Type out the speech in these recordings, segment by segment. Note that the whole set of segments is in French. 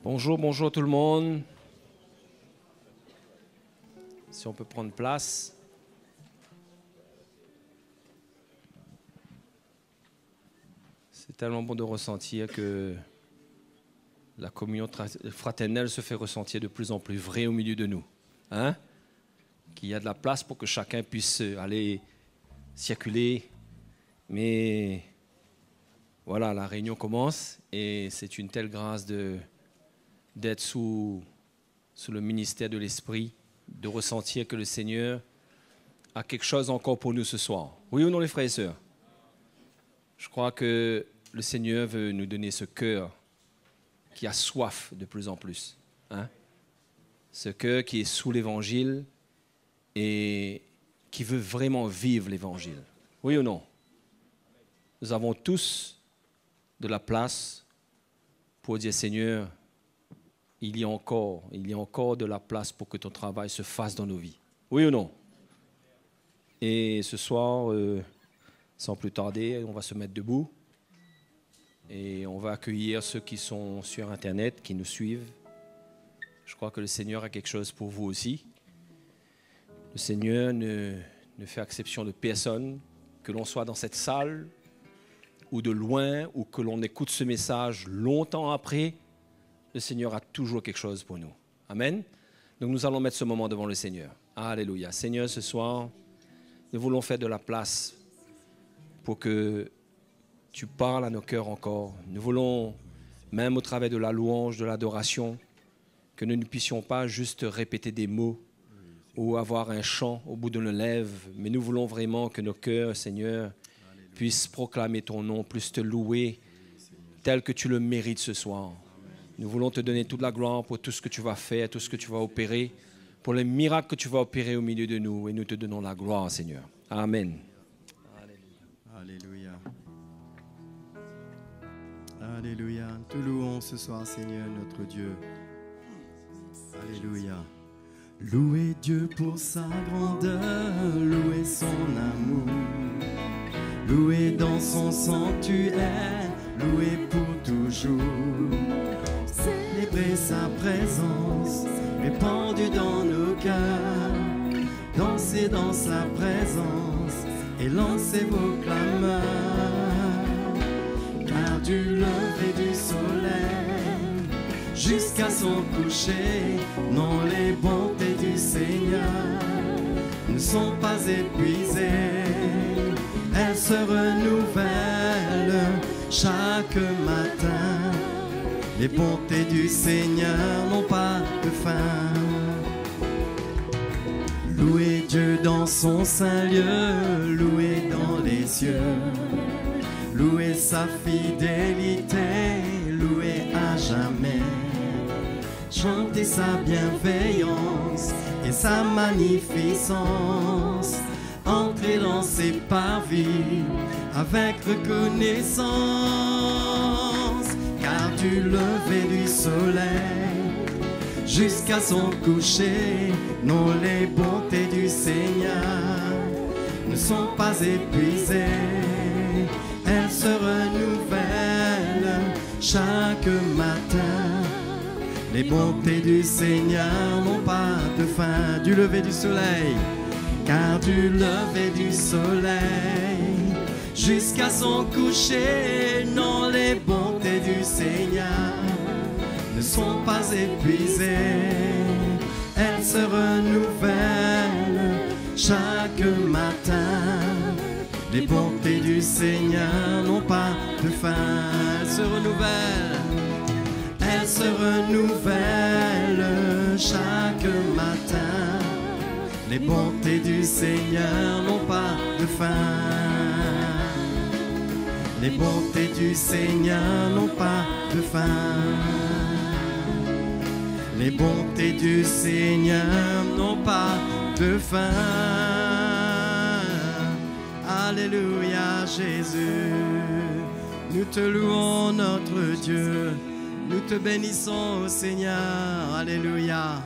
Bonjour, bonjour tout le monde. Si on peut prendre place. C'est tellement bon de ressentir que la communion fraternelle se fait ressentir de plus en plus vraie au milieu de nous. Hein? Qu'il y a de la place pour que chacun puisse aller circuler. Mais voilà, la réunion commence et c'est une telle grâce d'être sous le ministère de l'Esprit, de ressentir que le Seigneur a quelque chose encore pour nous ce soir. Oui ou non les frères et sœurs? Je crois que le Seigneur veut nous donner ce cœur qui a soif de plus en plus. Hein? Ce cœur qui est sous l'Évangile et qui veut vraiment vivre l'Évangile. Oui ou non? Nous avons tous de la place pour dire Seigneur, il y a encore de la place pour que ton travail se fasse dans nos vies. Oui ou non? Et ce soir, sans plus tarder, on va se mettre debout et on va accueillir ceux qui sont sur Internet, qui nous suivent. Je crois que le Seigneur a quelque chose pour vous aussi. Le Seigneur ne fait exception de personne, que l'on soit dans cette salle ou de loin, ou que l'on écoute ce message longtemps après. Le Seigneur a toujours quelque chose pour nous. Amen. Donc nous allons mettre ce moment devant le Seigneur. Alléluia. Seigneur, ce soir, nous voulons faire de la place pour que tu parles à nos cœurs encore. Nous voulons, même au travers de la louange, de l'adoration, que nous ne puissions pas juste répéter des mots ou avoir un chant au bout de nos lèvres, mais nous voulons vraiment que nos cœurs, Seigneur, puissent proclamer ton nom, puissent te louer tel que tu le mérites ce soir. Nous voulons te donner toute la gloire pour tout ce que tu vas faire, tout ce que tu vas opérer, pour les miracles que tu vas opérer au milieu de nous. Et nous te donnons la gloire, Seigneur. Amen. Alléluia. Alléluia. Te louons ce soir, Seigneur, notre Dieu. Alléluia. Louez Dieu pour sa grandeur, louez son amour. Louez dans son sanctuaire, louez pour toujours. Célébrez sa présence, répandue dans nos cœurs. Dansez dans sa présence et lancez vos clameurs. Car du lever du soleil jusqu'à son coucher, non, les bontés du Seigneur ne sont pas épuisées. Elles se renouvellent chaque matin. Les bontés du Seigneur n'ont pas de fin. Louez Dieu dans son saint lieu, louez dans les cieux. Louez sa fidélité, louez à jamais. Chantez sa bienveillance et sa magnificence. Entrez dans ses parvis avec reconnaissance. Car du lever du soleil jusqu'à son coucher, non, les bontés du Seigneur ne sont pas épuisées. Elles se renouvellent chaque matin. Les bontés du Seigneur n'ont pas de fin. Du lever du soleil, car du lever du soleil jusqu'à son coucher, non, les bontés du Seigneur ne sont pas épuisées. Elles se renouvellent chaque matin. Les bontés du Seigneur n'ont pas de fin. Elles se renouvellent. Elles se renouvellent chaque matin. Les bontés du Seigneur n'ont pas de fin. Les bontés du Seigneur n'ont pas de fin. Les bontés du Seigneur n'ont pas de fin. Alléluia, Jésus. Nous te louons, notre Dieu. Nous te bénissons, Seigneur. Alléluia.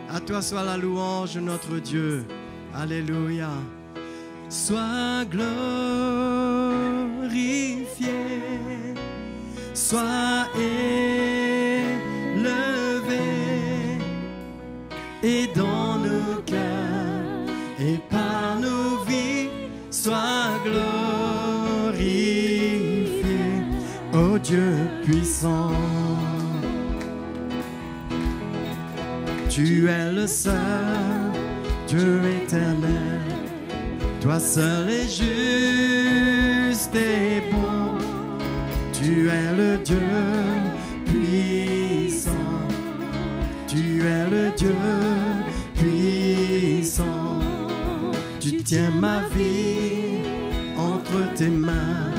À toi soit la louange, notre Dieu. Alléluia. Sois glorifié, sois élevé. Tu es le seul Dieu éternel. Toi seul est juste et bon. Tu es le Dieu puissant. Tu es le Dieu puissant. Tu tiens ma vie entre tes mains.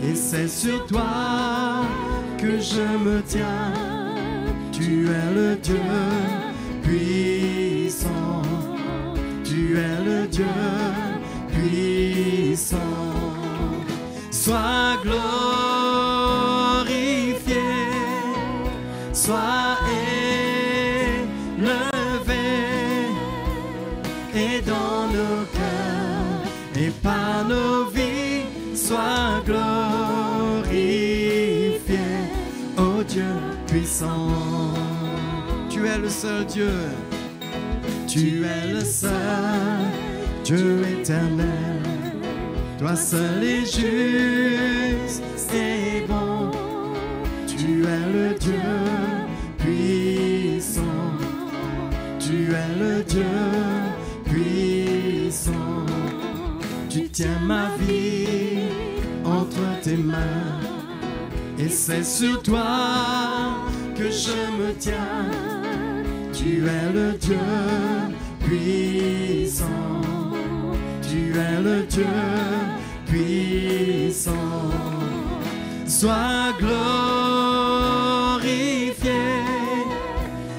Et c'est sur toi que je me tiens. Tu es le Dieu puissant. Tu es le Dieu puissant. Sois glorifié, sois élevé, et dans nos cœurs et par nos vies, sois glorifié, ô Dieu puissant. Tu es le seul Dieu. Tu es le seul Dieu éternel. Toi seul est juste et bon. Tu es le Dieu puissant. Tu es le Dieu puissant. Tu tiens ma vie entre tes mains. Et c'est sur toi que je me tiens. Tu es le Dieu puissant. Tu es le Dieu puissant. Sois glorifié,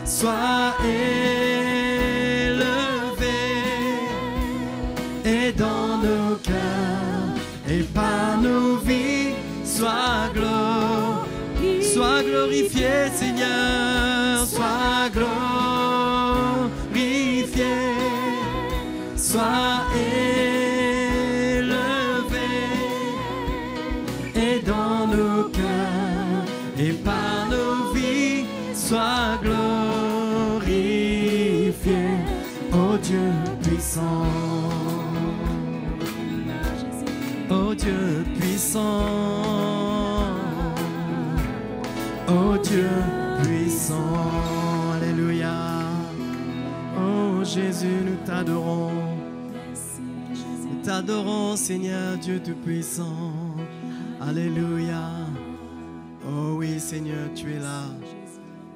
sois élevé, et dans nos cœurs et par nos vies, sois glorifié, Seigneur, sois glorifié, sois élevé, et dans nos cœurs et par nos vies, sois glorifié, ô Dieu puissant, ô Dieu puissant, ô Dieu puissant, alléluia. Oh Jésus, nous t'adorons. Nous t'adorons, Seigneur Dieu Tout-Puissant. Alléluia. Oh oui, Seigneur, tu es là.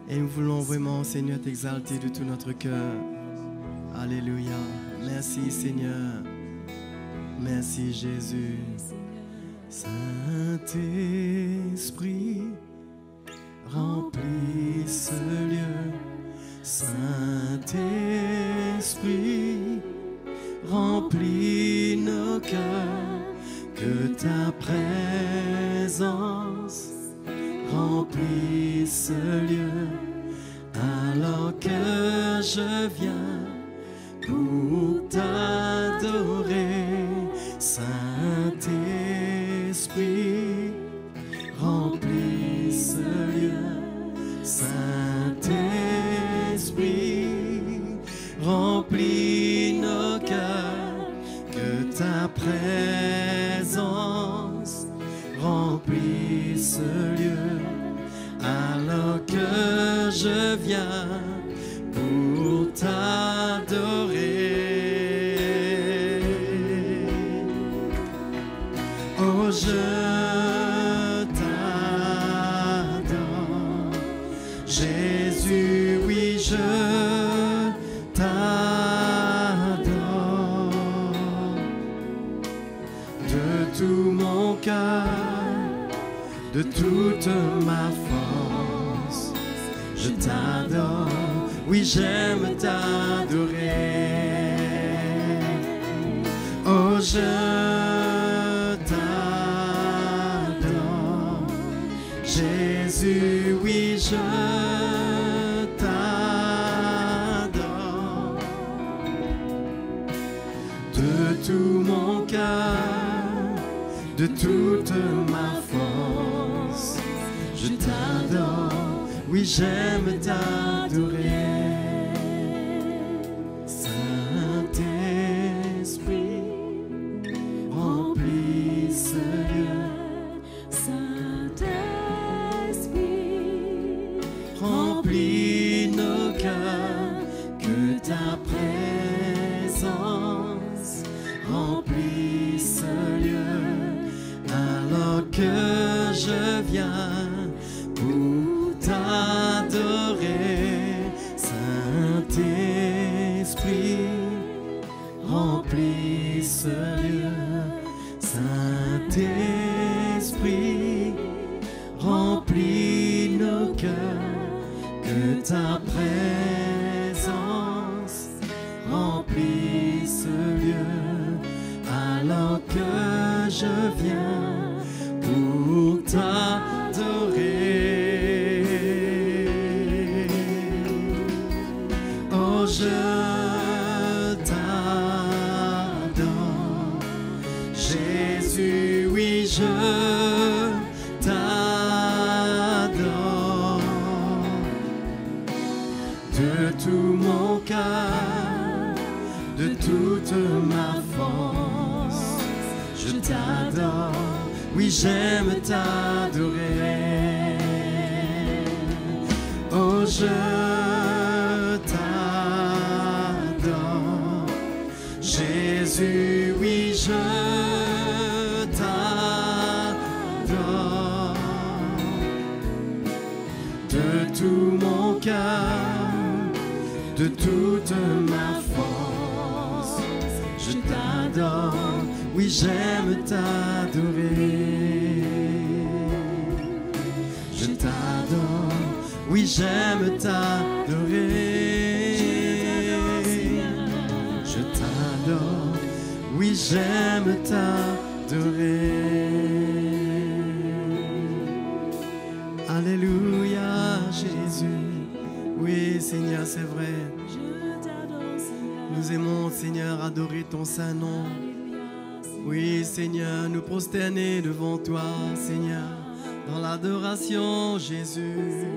Et nous voulons vraiment, Seigneur, t'exalter de tout notre cœur. Alléluia. Merci, Seigneur. Merci, Jésus. Saint-Esprit, remplis ce lieu. Saint-Esprit, remplis nos cœurs, que ta présence remplisse ce lieu, alors que je viens pour t'adorer. Saint-Esprit, remplis ce lieu. Saint-Esprit, remplis nos cœurs, que ta présence remplisse ce lieu, alors que je viens pour t'adorer. Oh, je t'adore, Jésus, oui, je t'adore de tout mon cœur, de toute ma force. Je t'adore, oui, j'aime t'adorer. Oh, je t'adore, Jésus, oui, je t'adore de tout mon cœur, de toute ma force. Je t'adore, oui, j'aime t'adorer. Saint-Esprit, remplis ce lieu. Saint-Esprit, remplis nos cœurs, Que ta présence remplisse ce lieu, alors que je viens pour t'adorer. Oh, je t'adore, Jésus, oui, je t'adore. De tout mon cœur, de toute ma force, je t'adore, oui, j'aime t'adorer. Oh, je t'adore, Jésus, oui, je t'adore. De tout mon cœur, de toute ma force, je t'adore, oui, j'aime t'adorer. Je t'adore, oui, j'aime t'adorer. Je t'adore, oui, j'aime t'adorer. Alléluia, Jésus. Oui, Seigneur, c'est vrai. Nous aimons, Seigneur, adorer ton saint nom. Oui, Seigneur, nous prosterner devant toi, Seigneur, dans l'adoration, Jésus,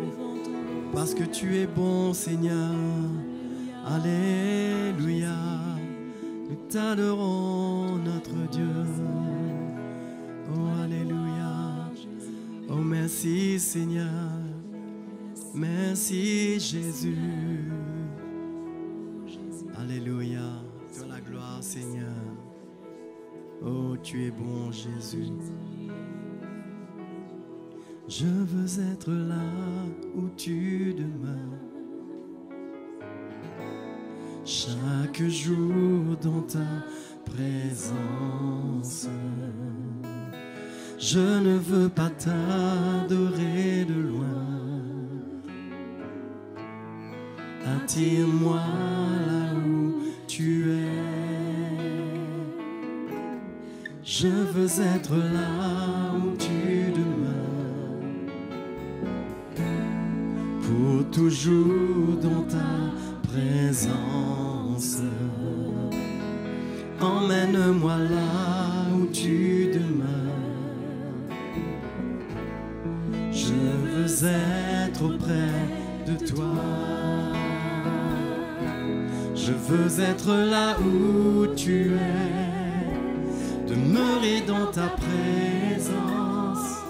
parce que tu es bon, Seigneur. Alléluia, nous t'adorons, notre Dieu. Oh, alléluia. Oh, merci, Seigneur. Merci, Jésus. Alléluia. Toi la gloire, Seigneur. Oh, tu es bon, Jésus. Je veux être là où tu demeures, chaque jour dans ta présence. Je ne veux pas t'adorer de loin. Attire-moi là où tu es. Je veux être là où tu demeures, pour toujours dans ta présence. Emmène-moi là où tu demeures. Je veux être auprès de toi. Je veux être là où tu es, demeurer dans ta présence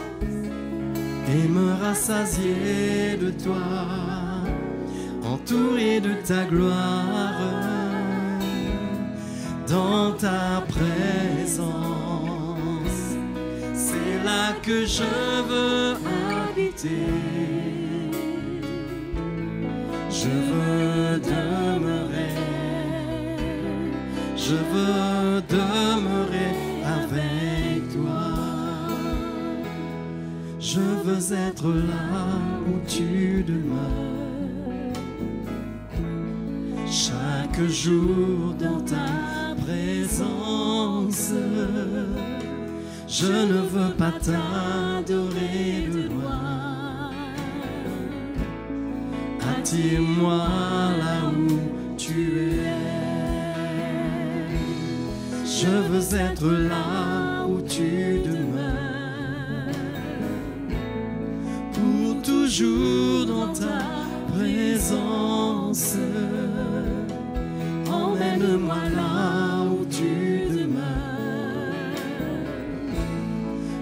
et me rassasier de toi, entouré de ta gloire, dans ta présence. C'est là que je veux habiter. Je veux demeurer, je veux demeurer avec toi. Je veux être là où tu demeures, chaque jour dans ta présence. Je ne veux pas t'adorer de loin. Attire-moi là où tu es. Je veux être là où tu demeures, pour toujours dans ta présence. Emmène-moi là où tu demeures.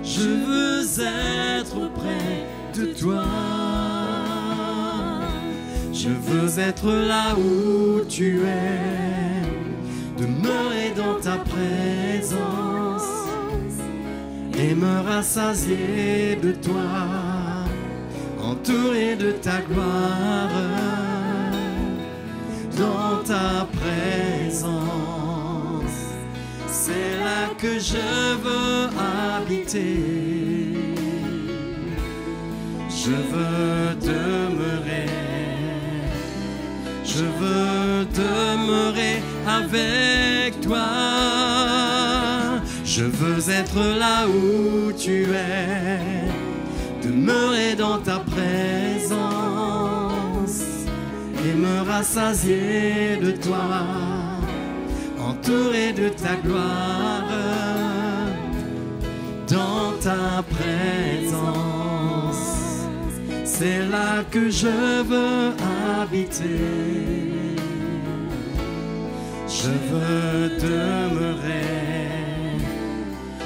Je veux être auprès de toi. Je veux être là où tu es, demeurer dans ta présence et me rassasier de toi, entouré de ta gloire, dans ta présence. C'est là que je veux habiter. Je veux demeurer, Je veux demeurer avec toi. Je veux être là où tu es, demeurer dans ta présence et me rassasier de toi, entouré de ta gloire, dans ta présence. C'est là que je veux habiter. Je veux demeurer,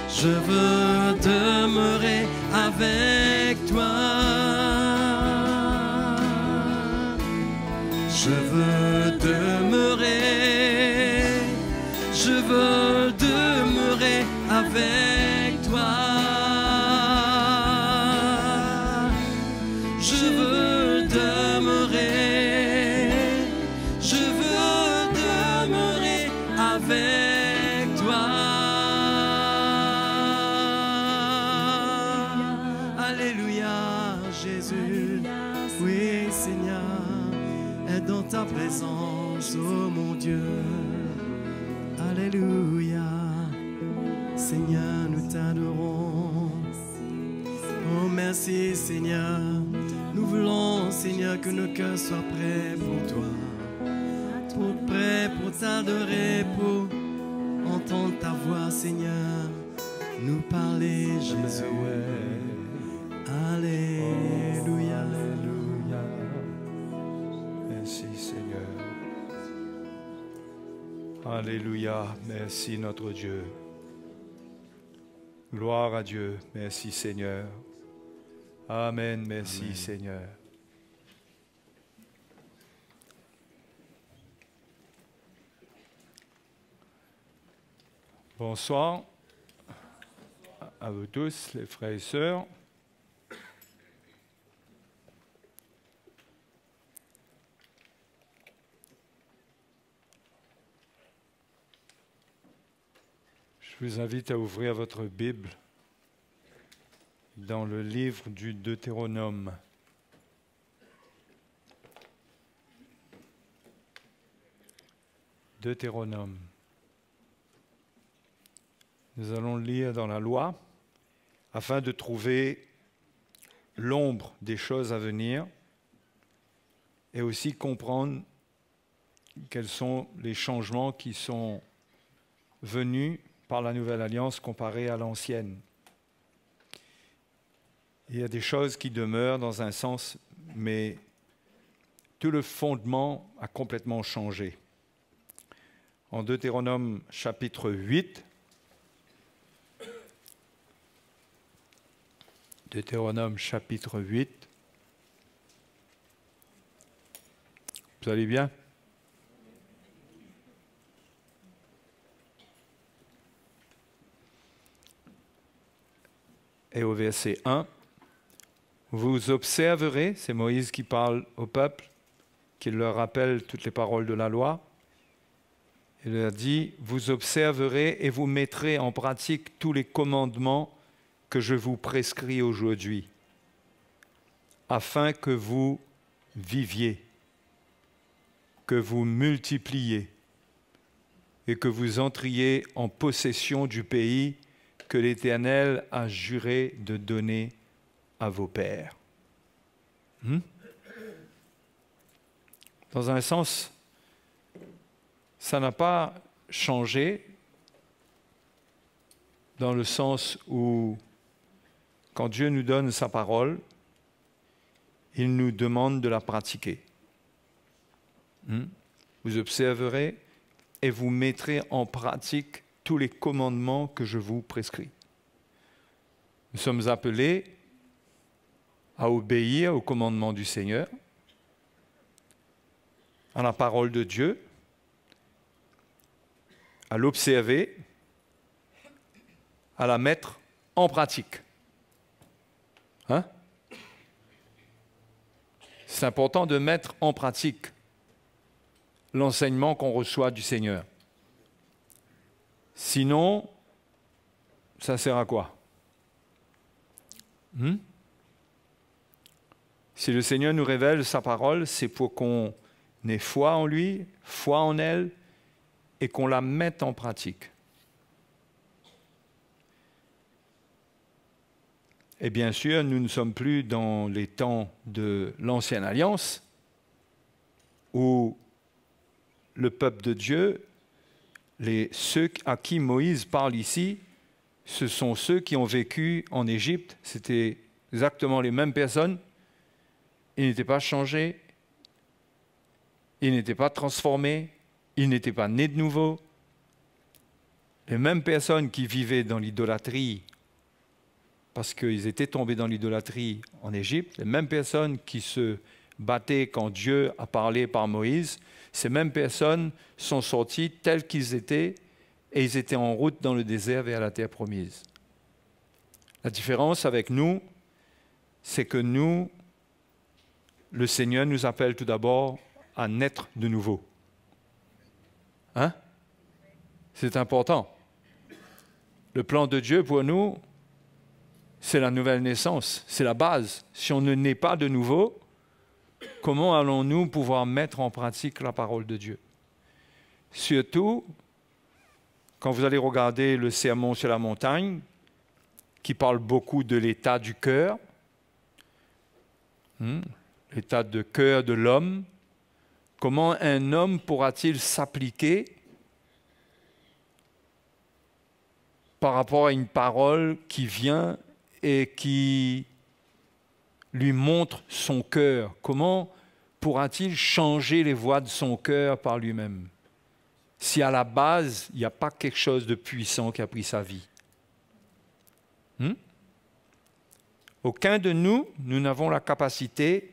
je veux demeurer avec toi. Je veux demeurer, je veux demeurer avec toi. Je veux demeurer, je veux demeurer avec toi. Alléluia, Jésus. Oui, Seigneur, est dans ta présence, oh mon Dieu. Alléluia, Seigneur, nous t'adorons. Oh, merci, Seigneur. Nous voulons, Seigneur, que nos cœurs soient prêts pour toi, prêts pour t'adorer, pour entendre ta voix, Seigneur, nous parler, Jésus. Alléluia, alléluia. Merci, Seigneur. Alléluia. Merci, notre Dieu. Gloire à Dieu. Merci, Seigneur. Amen. Merci, Amen. Seigneur. Bonsoir à vous tous, les frères et sœurs. Je vous invite à ouvrir votre Bible dans le livre du Deutéronome. Deutéronome. Nous allons lire dans la loi afin de trouver l'ombre des choses à venir et aussi comprendre quels sont les changements qui sont venus par la nouvelle alliance comparée à l'ancienne. Il y a des choses qui demeurent dans un sens, mais tout le fondement a complètement changé. En Deutéronome chapitre 8, Deutéronome chapitre 8, vous allez bien ? Et au verset 1, vous observerez, c'est Moïse qui parle au peuple, qui leur rappelle toutes les paroles de la loi. Il leur dit, vous observerez et vous mettrez en pratique tous les commandements que je vous prescris aujourd'hui, afin que vous viviez, que vous multipliez et que vous entriez en possession du pays que l'Éternel a juré de donner à vos pères. Dans un sens, ça n'a pas changé dans le sens où, quand Dieu nous donne sa parole, il nous demande de la pratiquer. Vous observerez et vous mettrez en pratique tous les commandements que je vous prescris. Nous sommes appelés à obéir aux commandements du Seigneur, à la parole de Dieu, à l'observer, à la mettre en pratique. C'est important de mettre en pratique l'enseignement qu'on reçoit du Seigneur. Sinon, ça sert à quoi? Si le Seigneur nous révèle sa parole, c'est pour qu'on n'ait foi en lui, foi en elle, et qu'on la mette en pratique. Et bien sûr, nous ne sommes plus dans les temps de l'Ancienne Alliance, où le peuple de Dieu, ceux à qui Moïse parle ici, ce sont ceux qui ont vécu en Égypte. C'était exactement les mêmes personnes. Ils n'étaient pas changés, ils n'étaient pas transformés, ils n'étaient pas nés de nouveau. Les mêmes personnes qui vivaient dans l'idolâtrie, parce qu'ils étaient tombés dans l'idolâtrie en Égypte, les mêmes personnes qui se battaient quand Dieu a parlé par Moïse, ces mêmes personnes sont sorties telles qu'ils étaient, et ils étaient en route dans le désert vers la terre promise. La différence avec nous, c'est que nous, le Seigneur nous appelle tout d'abord à naître de nouveau. Hein? C'est important. Le plan de Dieu pour nous, c'est la nouvelle naissance, c'est la base. Si on ne naît pas de nouveau, comment allons-nous pouvoir mettre en pratique la parole de Dieu? Surtout, quand vous allez regarder le Sermon sur la montagne, qui parle beaucoup de l'état du cœur, l'état de cœur de l'homme, comment un homme pourra-t-il s'appliquer par rapport à une parole qui vient et qui lui montre son cœur? Comment pourra-t-il changer les voies de son cœur par lui-même, si à la base, il n'y a pas quelque chose de puissant qui a pris sa vie? Aucun de nous, nous n'avons la capacité,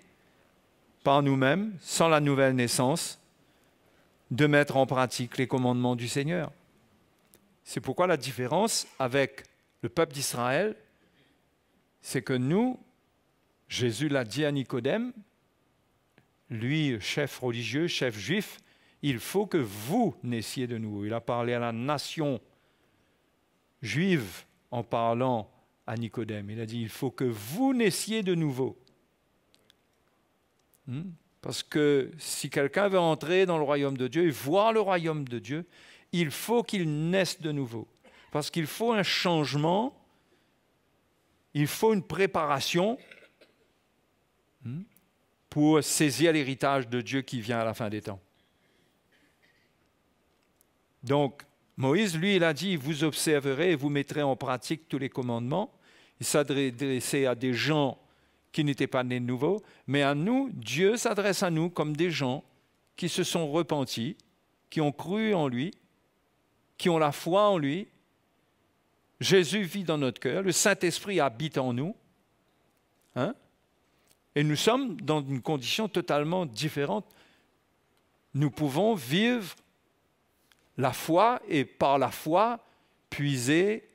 par nous-mêmes, sans la nouvelle naissance, de mettre en pratique les commandements du Seigneur. C'est pourquoi la différence avec le peuple d'Israël, c'est que nous, Jésus l'a dit à Nicodème, lui, chef religieux, chef juif, il faut que vous naissiez de nouveau. Il a parlé à la nation juive en parlant à Nicodème. Il a dit, il faut que vous naissiez de nouveau. Parce que si quelqu'un veut entrer dans le royaume de Dieu et voir le royaume de Dieu, il faut qu'il naisse de nouveau. Parce qu'il faut un changement, il faut une préparation pour saisir l'héritage de Dieu qui vient à la fin des temps. Donc, Moïse, lui, il a dit, vous observerez et vous mettrez en pratique tous les commandements. Il s'adressait à des gens qui n'étaient pas nés de nouveau, mais à nous, Dieu s'adresse à nous comme des gens qui se sont repentis, qui ont cru en lui, qui ont la foi en lui. Jésus vit dans notre cœur, le Saint-Esprit habite en nous. Et nous sommes dans une condition totalement différente. Nous pouvons vivre la foi et par la foi puiser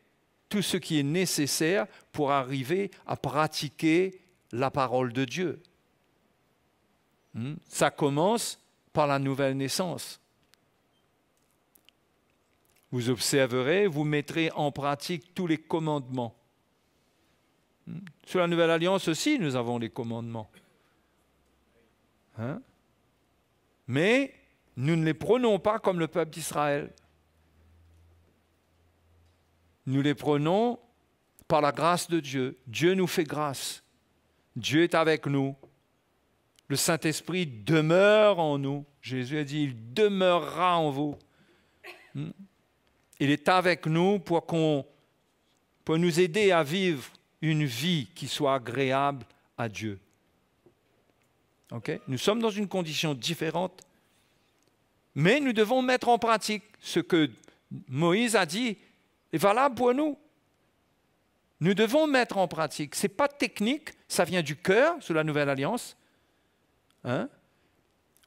tout ce qui est nécessaire pour arriver à pratiquer la parole de Dieu. Ça commence par la nouvelle naissance. Vous observerez, vous mettrez en pratique tous les commandements. Sur la Nouvelle Alliance aussi, nous avons les commandements. Mais nous ne les prenons pas comme le peuple d'Israël. Nous les prenons par la grâce de Dieu. Dieu nous fait grâce. Dieu est avec nous. Le Saint-Esprit demeure en nous. Jésus a dit, il demeurera en vous. Il est avec nous pour nous aider à vivre une vie qui soit agréable à Dieu. Nous sommes dans une condition différente, mais nous devons mettre en pratique ce que Moïse a dit est valable pour nous. Nous devons mettre en pratique. Ce n'est pas technique, ça vient du cœur sous la Nouvelle Alliance.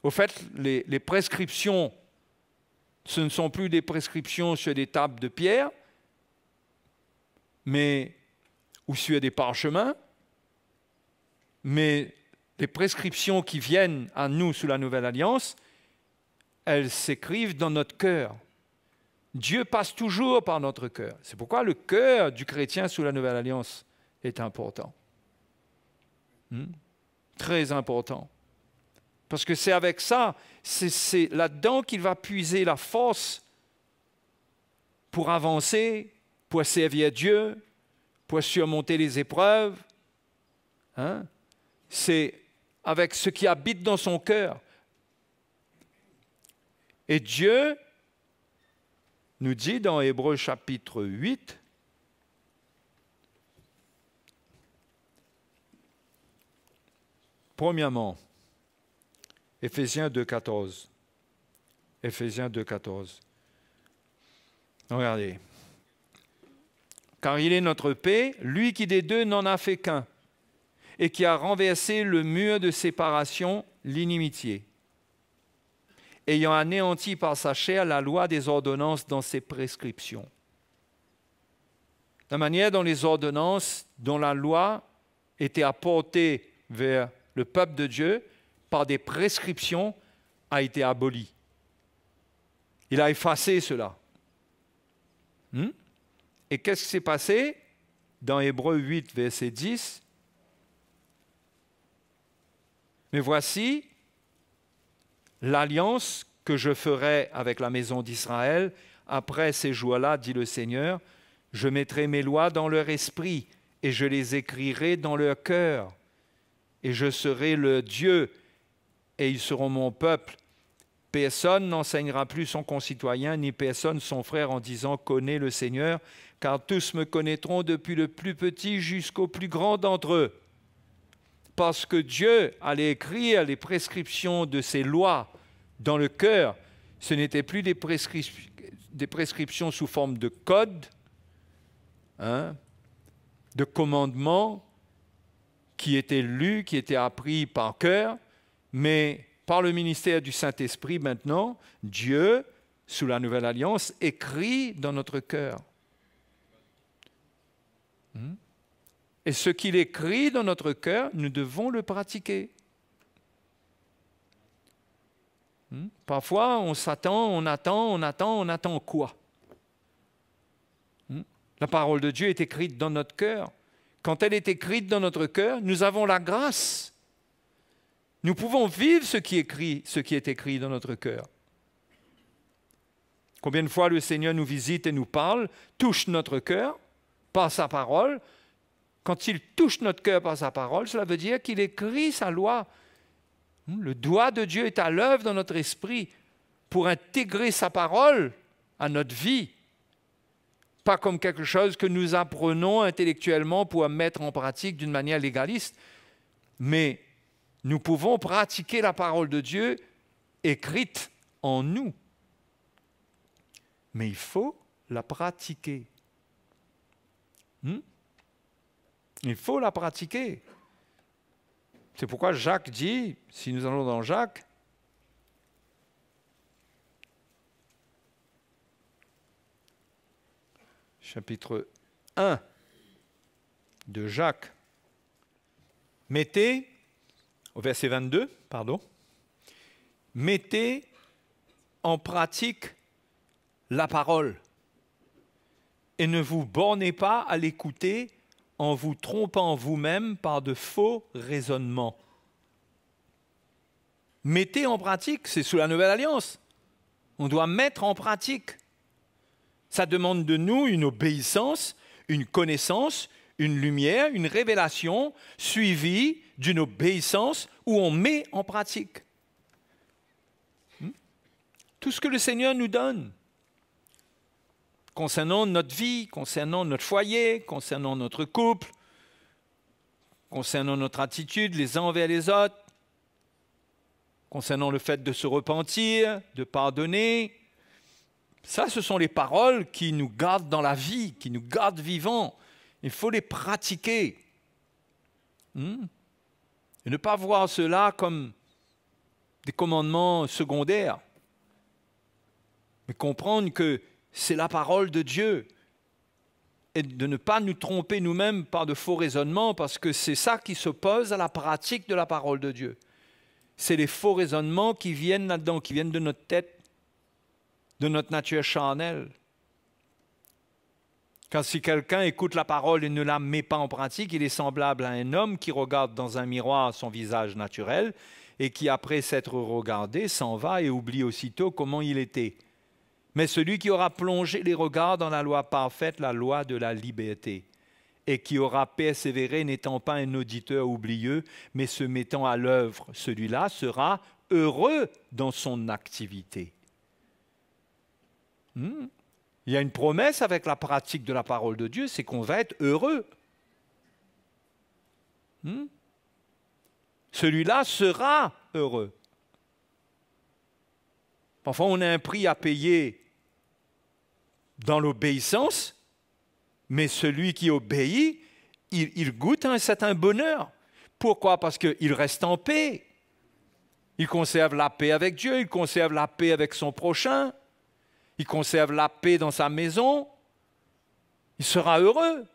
Au fait, les prescriptions, ce ne sont plus des prescriptions sur des tables de pierre, ou sur des parchemins, mais les prescriptions qui viennent à nous sous la Nouvelle Alliance, elles s'écrivent dans notre cœur. Dieu passe toujours par notre cœur. C'est pourquoi le cœur du chrétien sous la Nouvelle Alliance est important. Très important. Parce que c'est avec ça, c'est là-dedans qu'il va puiser la force pour avancer, pour servir Dieu, pour surmonter les épreuves. Hein? C'est avec ce qui habite dans son cœur. Et Dieu nous dit dans Hébreux chapitre 8, premièrement, Éphésiens 2,14. Éphésiens 2,14. Regardez. Car il est notre paix, lui qui des deux n'en a fait qu'un, et qui a renversé le mur de séparation, l'inimitié, ayant anéanti par sa chair la loi des ordonnances dans ses prescriptions. La manière dont les ordonnances, dont la loi était apportée vers le peuple de Dieu par des prescriptions, a été abolie. Il a effacé cela. Et qu'est-ce qui s'est passé dans Hébreux 8, verset 10? Mais voici l'alliance que je ferai avec la maison d'Israël après ces jours-là, dit le Seigneur. Je mettrai mes lois dans leur esprit et je les écrirai dans leur cœur. Et je serai leur Dieu et ils seront mon peuple. Personne n'enseignera plus son concitoyen, ni personne son frère en disant « Connais le Seigneur », car tous me connaîtront depuis le plus petit jusqu'au plus grand d'entre eux. Parce que Dieu allait écrire les prescriptions de ses lois dans le cœur, ce n'était plus des prescriptions sous forme de code, de commandements qui étaient lus, qui étaient appris par cœur, mais par le ministère du Saint-Esprit maintenant, Dieu, sous la Nouvelle Alliance, écrit dans notre cœur. Et ce qu'il écrit dans notre cœur, nous devons le pratiquer. Parfois, on s'attend, on attend quoi? La parole de Dieu est écrite dans notre cœur. Quand elle est écrite dans notre cœur, nous avons la grâce. Nous pouvons vivre ce qui est écrit dans notre cœur. Combien de fois le Seigneur nous visite et nous parle, touche notre cœur par sa parole. Quand il touche notre cœur par sa parole, cela veut dire qu'il écrit sa loi. Le doigt de Dieu est à l'œuvre dans notre esprit pour intégrer sa parole à notre vie. Pas comme quelque chose que nous apprenons intellectuellement pour mettre en pratique d'une manière légaliste, mais nous pouvons pratiquer la parole de Dieu écrite en nous. Mais il faut la pratiquer. Il faut la pratiquer. C'est pourquoi Jacques dit, si nous allons dans Jacques, chapitre 1 de Jacques, mettez, au verset 22, mettez en pratique la parole et ne vous bornez pas à l'écouter en vous trompant vous-même par de faux raisonnements. Mettez en pratique, c'est sous la Nouvelle Alliance. On doit mettre en pratique. Ça demande de nous une obéissance, une connaissance, une lumière, une révélation suivie d'une obéissance où on met en pratique tout ce que le Seigneur nous donne concernant notre vie, concernant notre foyer, concernant notre couple, concernant notre attitude les uns envers les autres, concernant le fait de se repentir, de pardonner. Ça, ce sont les paroles qui nous gardent dans la vie, qui nous gardent vivants. Il faut les pratiquer. Et ne pas voir cela comme des commandements secondaires, mais comprendre que c'est la parole de Dieu et de ne pas nous tromper nous-mêmes par de faux raisonnements, parce que c'est ça qui s'oppose à la pratique de la parole de Dieu. C'est les faux raisonnements qui viennent là-dedans, qui viennent de notre tête, de notre nature charnelle. Quand si quelqu'un écoute la parole et ne la met pas en pratique, il est semblable à un homme qui regarde dans un miroir son visage naturel et qui, après s'être regardé, s'en va et oublie aussitôt comment il était. Mais celui qui aura plongé les regards dans la loi parfaite, la loi de la liberté, et qui aura persévéré, n'étant pas un auditeur oublieux, mais se mettant à l'œuvre, celui-là sera heureux dans son activité. Il y a une promesse avec la pratique de la parole de Dieu, c'est qu'on va être heureux. Celui-là sera heureux. Parfois, on a un prix à payer dans l'obéissance, mais celui qui obéit, il goûte un certain bonheur. Pourquoi? Parce qu'il reste en paix. Il conserve la paix avec Dieu, il conserve la paix avec son prochain, il conserve la paix dans sa maison. Il sera heureux.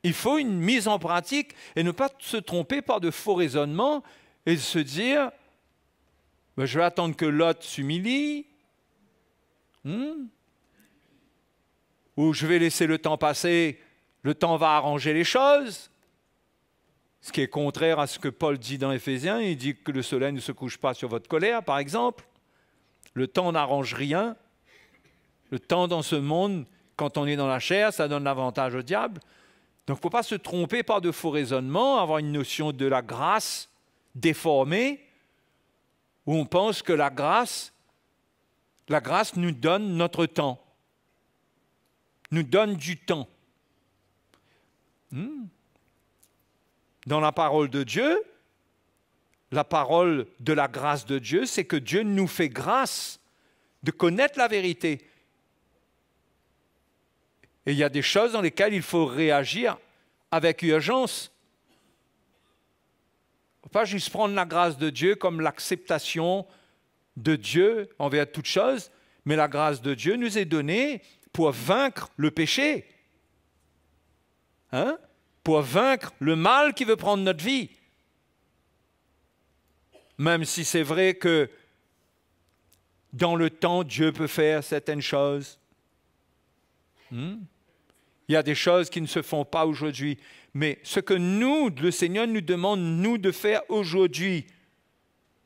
Il faut une mise en pratique et ne pas se tromper par de faux raisonnements et se dire je vais attendre que Lot s'humilie, ou je vais laisser le temps passer, le temps va arranger les choses. Ce qui est contraire à ce que Paul dit dans Éphésiens, il dit que le soleil ne se couche pas sur votre colère, par exemple. Le temps n'arrange rien. Le temps dans ce monde, quand on est dans la chair, ça donne l'avantage au diable. Donc il ne faut pas se tromper par de faux raisonnements, avoir une notion de la grâce déformée, où on pense que la grâce nous donne notre temps, nous donne du temps. Dans la parole de Dieu, la parole de la grâce de Dieu, c'est que Dieu nous fait grâce de connaître la vérité. Et il y a des choses dans lesquelles il faut réagir avec urgence. Il ne faut pas juste prendre la grâce de Dieu comme l'acceptation de Dieu envers toute chose, mais la grâce de Dieu nous est donnée pour vaincre le péché, pour vaincre le mal qui veut prendre notre vie. Même si c'est vrai que dans le temps, Dieu peut faire certaines choses. Il y a des choses qui ne se font pas aujourd'hui. Mais ce que nous, le Seigneur nous demande, nous, de faire aujourd'hui,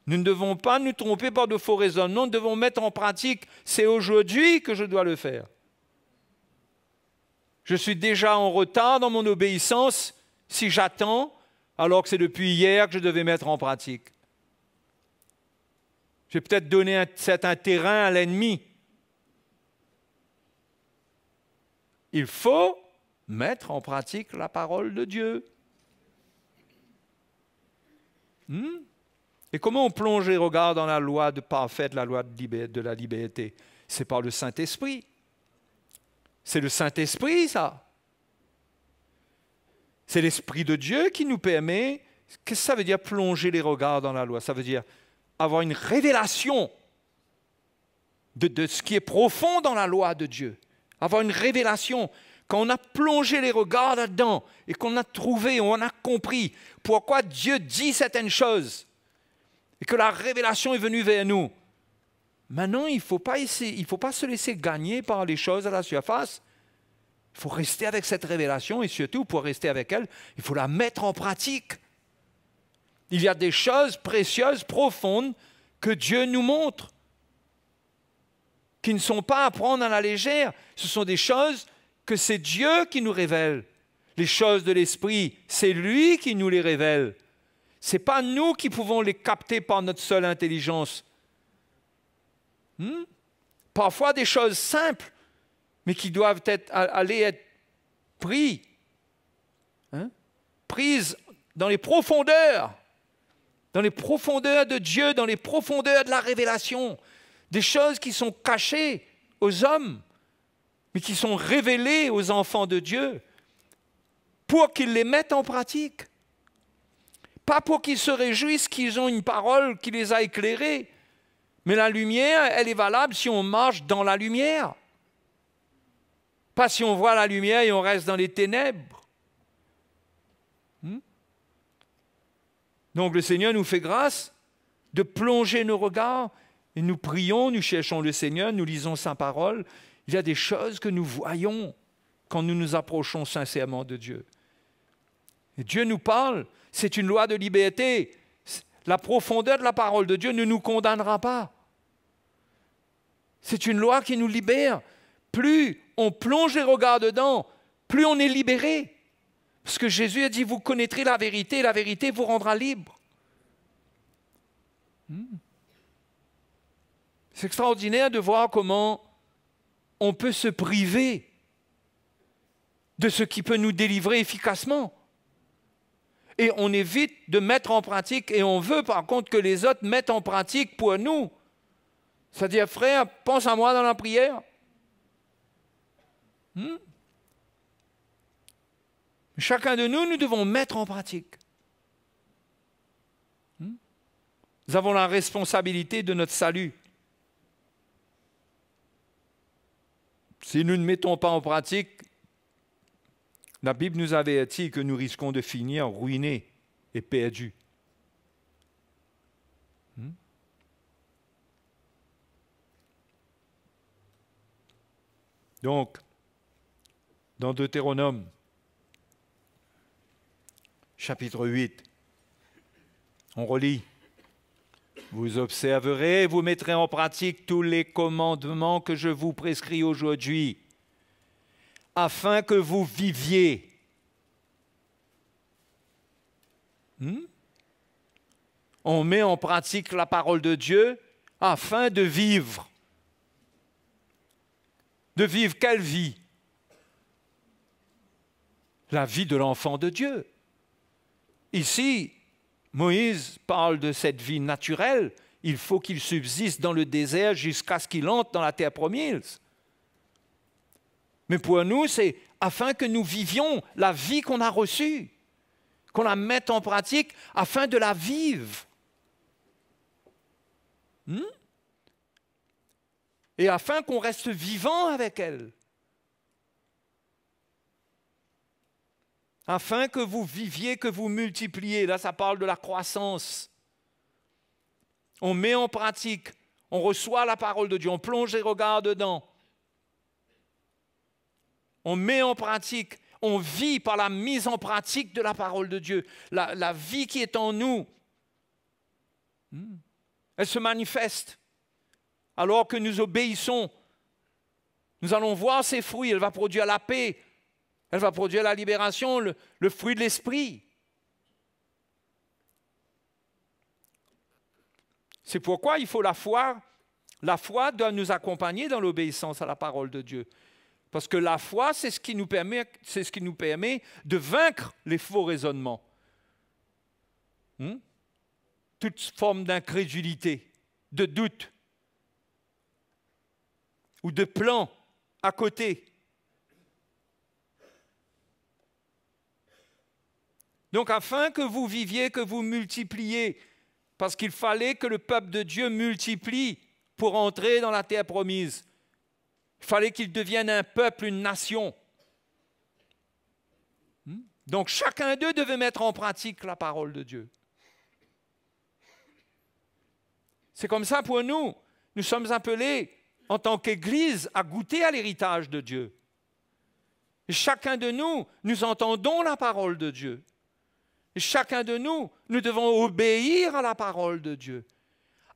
nous ne devons pas nous tromper par de faux raisonnements, nous devons mettre en pratique, c'est aujourd'hui que je dois le faire. Je suis déjà en retard dans mon obéissance si j'attends, alors que c'est depuis hier que je devais mettre en pratique. J'ai peut-être donné un certain terrain à l'ennemi. Il faut mettre en pratique la parole de Dieu. Et comment on plonge les regards dans la loi parfaite, la loi de la liberté? C'est par le Saint-Esprit. C'est le Saint-Esprit, ça. C'est l'Esprit de Dieu qui nous permet. Qu'est-ce que ça veut dire plonger les regards dans la loi? Ça veut dire avoir une révélation de ce qui est profond dans la loi de Dieu. Avoir une révélation. Quand on a plongé les regards là-dedans et qu'on a trouvé, on a compris pourquoi Dieu dit certaines choses et que la révélation est venue vers nous. Maintenant, il ne faut pas se laisser gagner par les choses à la surface. Il faut rester avec cette révélation et surtout, pour rester avec elle, il faut la mettre en pratique. Il y a des choses précieuses, profondes, que Dieu nous montre, qui ne sont pas à prendre à la légère. Ce sont des choses que c'est Dieu qui nous révèle. Les choses de l'Esprit, c'est lui qui nous les révèle. Ce n'est pas nous qui pouvons les capter par notre seule intelligence. Parfois des choses simples, mais qui doivent aller être prises dans les profondeurs de Dieu, dans les profondeurs de la révélation, des choses qui sont cachées aux hommes, mais qui sont révélées aux enfants de Dieu, pour qu'ils les mettent en pratique. Pas pour qu'ils se réjouissent qu'ils ont une parole qui les a éclairés, mais la lumière, elle est valable si on marche dans la lumière. Pas si on voit la lumière et on reste dans les ténèbres. Donc le Seigneur nous fait grâce de plonger nos regards et nous prions, nous cherchons le Seigneur, nous lisons sa parole. Il y a des choses que nous voyons quand nous nous approchons sincèrement de Dieu. Et Dieu nous parle C'est une loi de liberté. La profondeur de la parole de Dieu ne nous condamnera pas. C'est une loi qui nous libère. Plus on plonge les regards dedans, plus on est libéré. Parce que Jésus a dit, vous connaîtrez la vérité vous rendra libre. C'est extraordinaire de voir comment on peut se priver de ce qui peut nous délivrer efficacement. Et on évite de mettre en pratique, et on veut par contre que les autres mettent en pratique pour nous. C'est-à-dire, frère, pense à moi dans la prière. Chacun de nous, nous devons mettre en pratique. Nous avons la responsabilité de notre salut. Si nous ne mettons pas en pratique, la Bible nous avertit que nous risquons de finir ruinés et perdus. Donc, dans Deutéronome, chapitre 8, on relit. Vous observerez, vous mettrez en pratique tous les commandements que je vous prescris aujourd'hui, afin que vous viviez. On met en pratique la parole de Dieu afin de vivre. De vivre quelle vie? La vie de l'enfant de Dieu. Ici, Moïse parle de cette vie naturelle. Il faut qu'il subsiste dans le désert jusqu'à ce qu'il entre dans la terre promise. Mais pour nous, c'est afin que nous vivions la vie qu'on a reçue, qu'on la mette en pratique afin de la vivre. Et afin qu'on reste vivant avec elle. Afin que vous viviez, que vous multipliez. Là, ça parle de la croissance. On met en pratique, on reçoit la parole de Dieu, on plonge les regards dedans. On met en pratique, on vit par la mise en pratique de la parole de Dieu. La vie qui est en nous, elle se manifeste. Alors que nous obéissons, nous allons voir ses fruits. Elle va produire la paix, elle va produire la libération, le fruit de l'esprit. C'est pourquoi il faut la foi. La foi doit nous accompagner dans l'obéissance à la parole de Dieu. Parce que la foi, c'est ce qui nous permet de vaincre les faux raisonnements. Toute forme d'incrédulité, de doute ou de plan à côté. Donc, afin que vous viviez, que vous multipliez, parce qu'il fallait que le peuple de Dieu multiplie pour entrer dans la terre promise. Il fallait qu'il devienne un peuple, une nation. Donc, chacun d'eux devait mettre en pratique la parole de Dieu. C'est comme ça pour nous. Nous sommes appelés, en tant qu'Église, à goûter à l'héritage de Dieu. Et chacun de nous, nous entendons la parole de Dieu. Et chacun de nous, nous devons obéir à la parole de Dieu,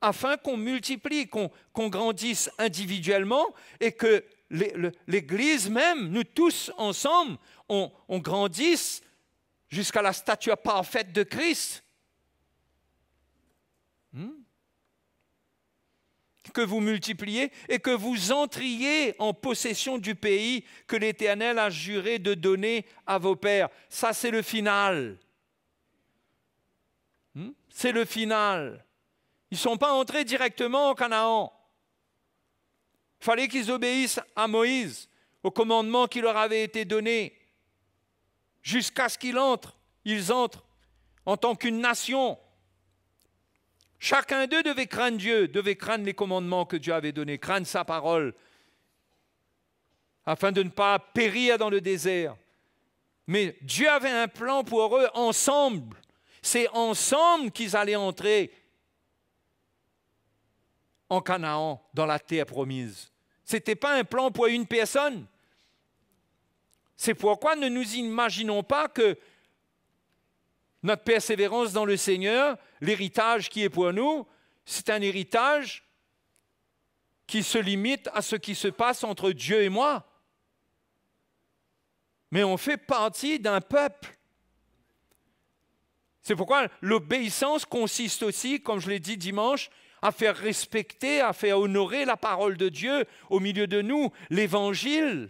afin qu'on multiplie, qu'on grandisse individuellement et que l'Église même, nous tous ensemble, on grandisse jusqu'à la stature parfaite de Christ. Que vous multipliez et que vous entriez en possession du pays que l'Éternel a juré de donner à vos pères. Ça, c'est le final. C'est le final. Ils ne sont pas entrés directement au Canaan. Il fallait qu'ils obéissent à Moïse, au commandement qui leur avait été donné, jusqu'à ce qu'ils entrent. Ils entrent en tant qu'une nation. Chacun d'eux devait craindre Dieu, devait craindre les commandements que Dieu avait donnés, craindre sa parole, afin de ne pas périr dans le désert. Mais Dieu avait un plan pour eux ensemble. C'est ensemble qu'ils allaient entrer en Canaan, dans la terre promise. Ce n'était pas un plan pour une personne. C'est pourquoi ne nous imaginons pas que notre persévérance dans le Seigneur, l'héritage qui est pour nous, c'est un héritage qui se limite à ce qui se passe entre Dieu et moi. Mais on fait partie d'un peuple. C'est pourquoi l'obéissance consiste aussi, comme je l'ai dit dimanche, à faire respecter, à faire honorer la parole de Dieu au milieu de nous, l'Évangile,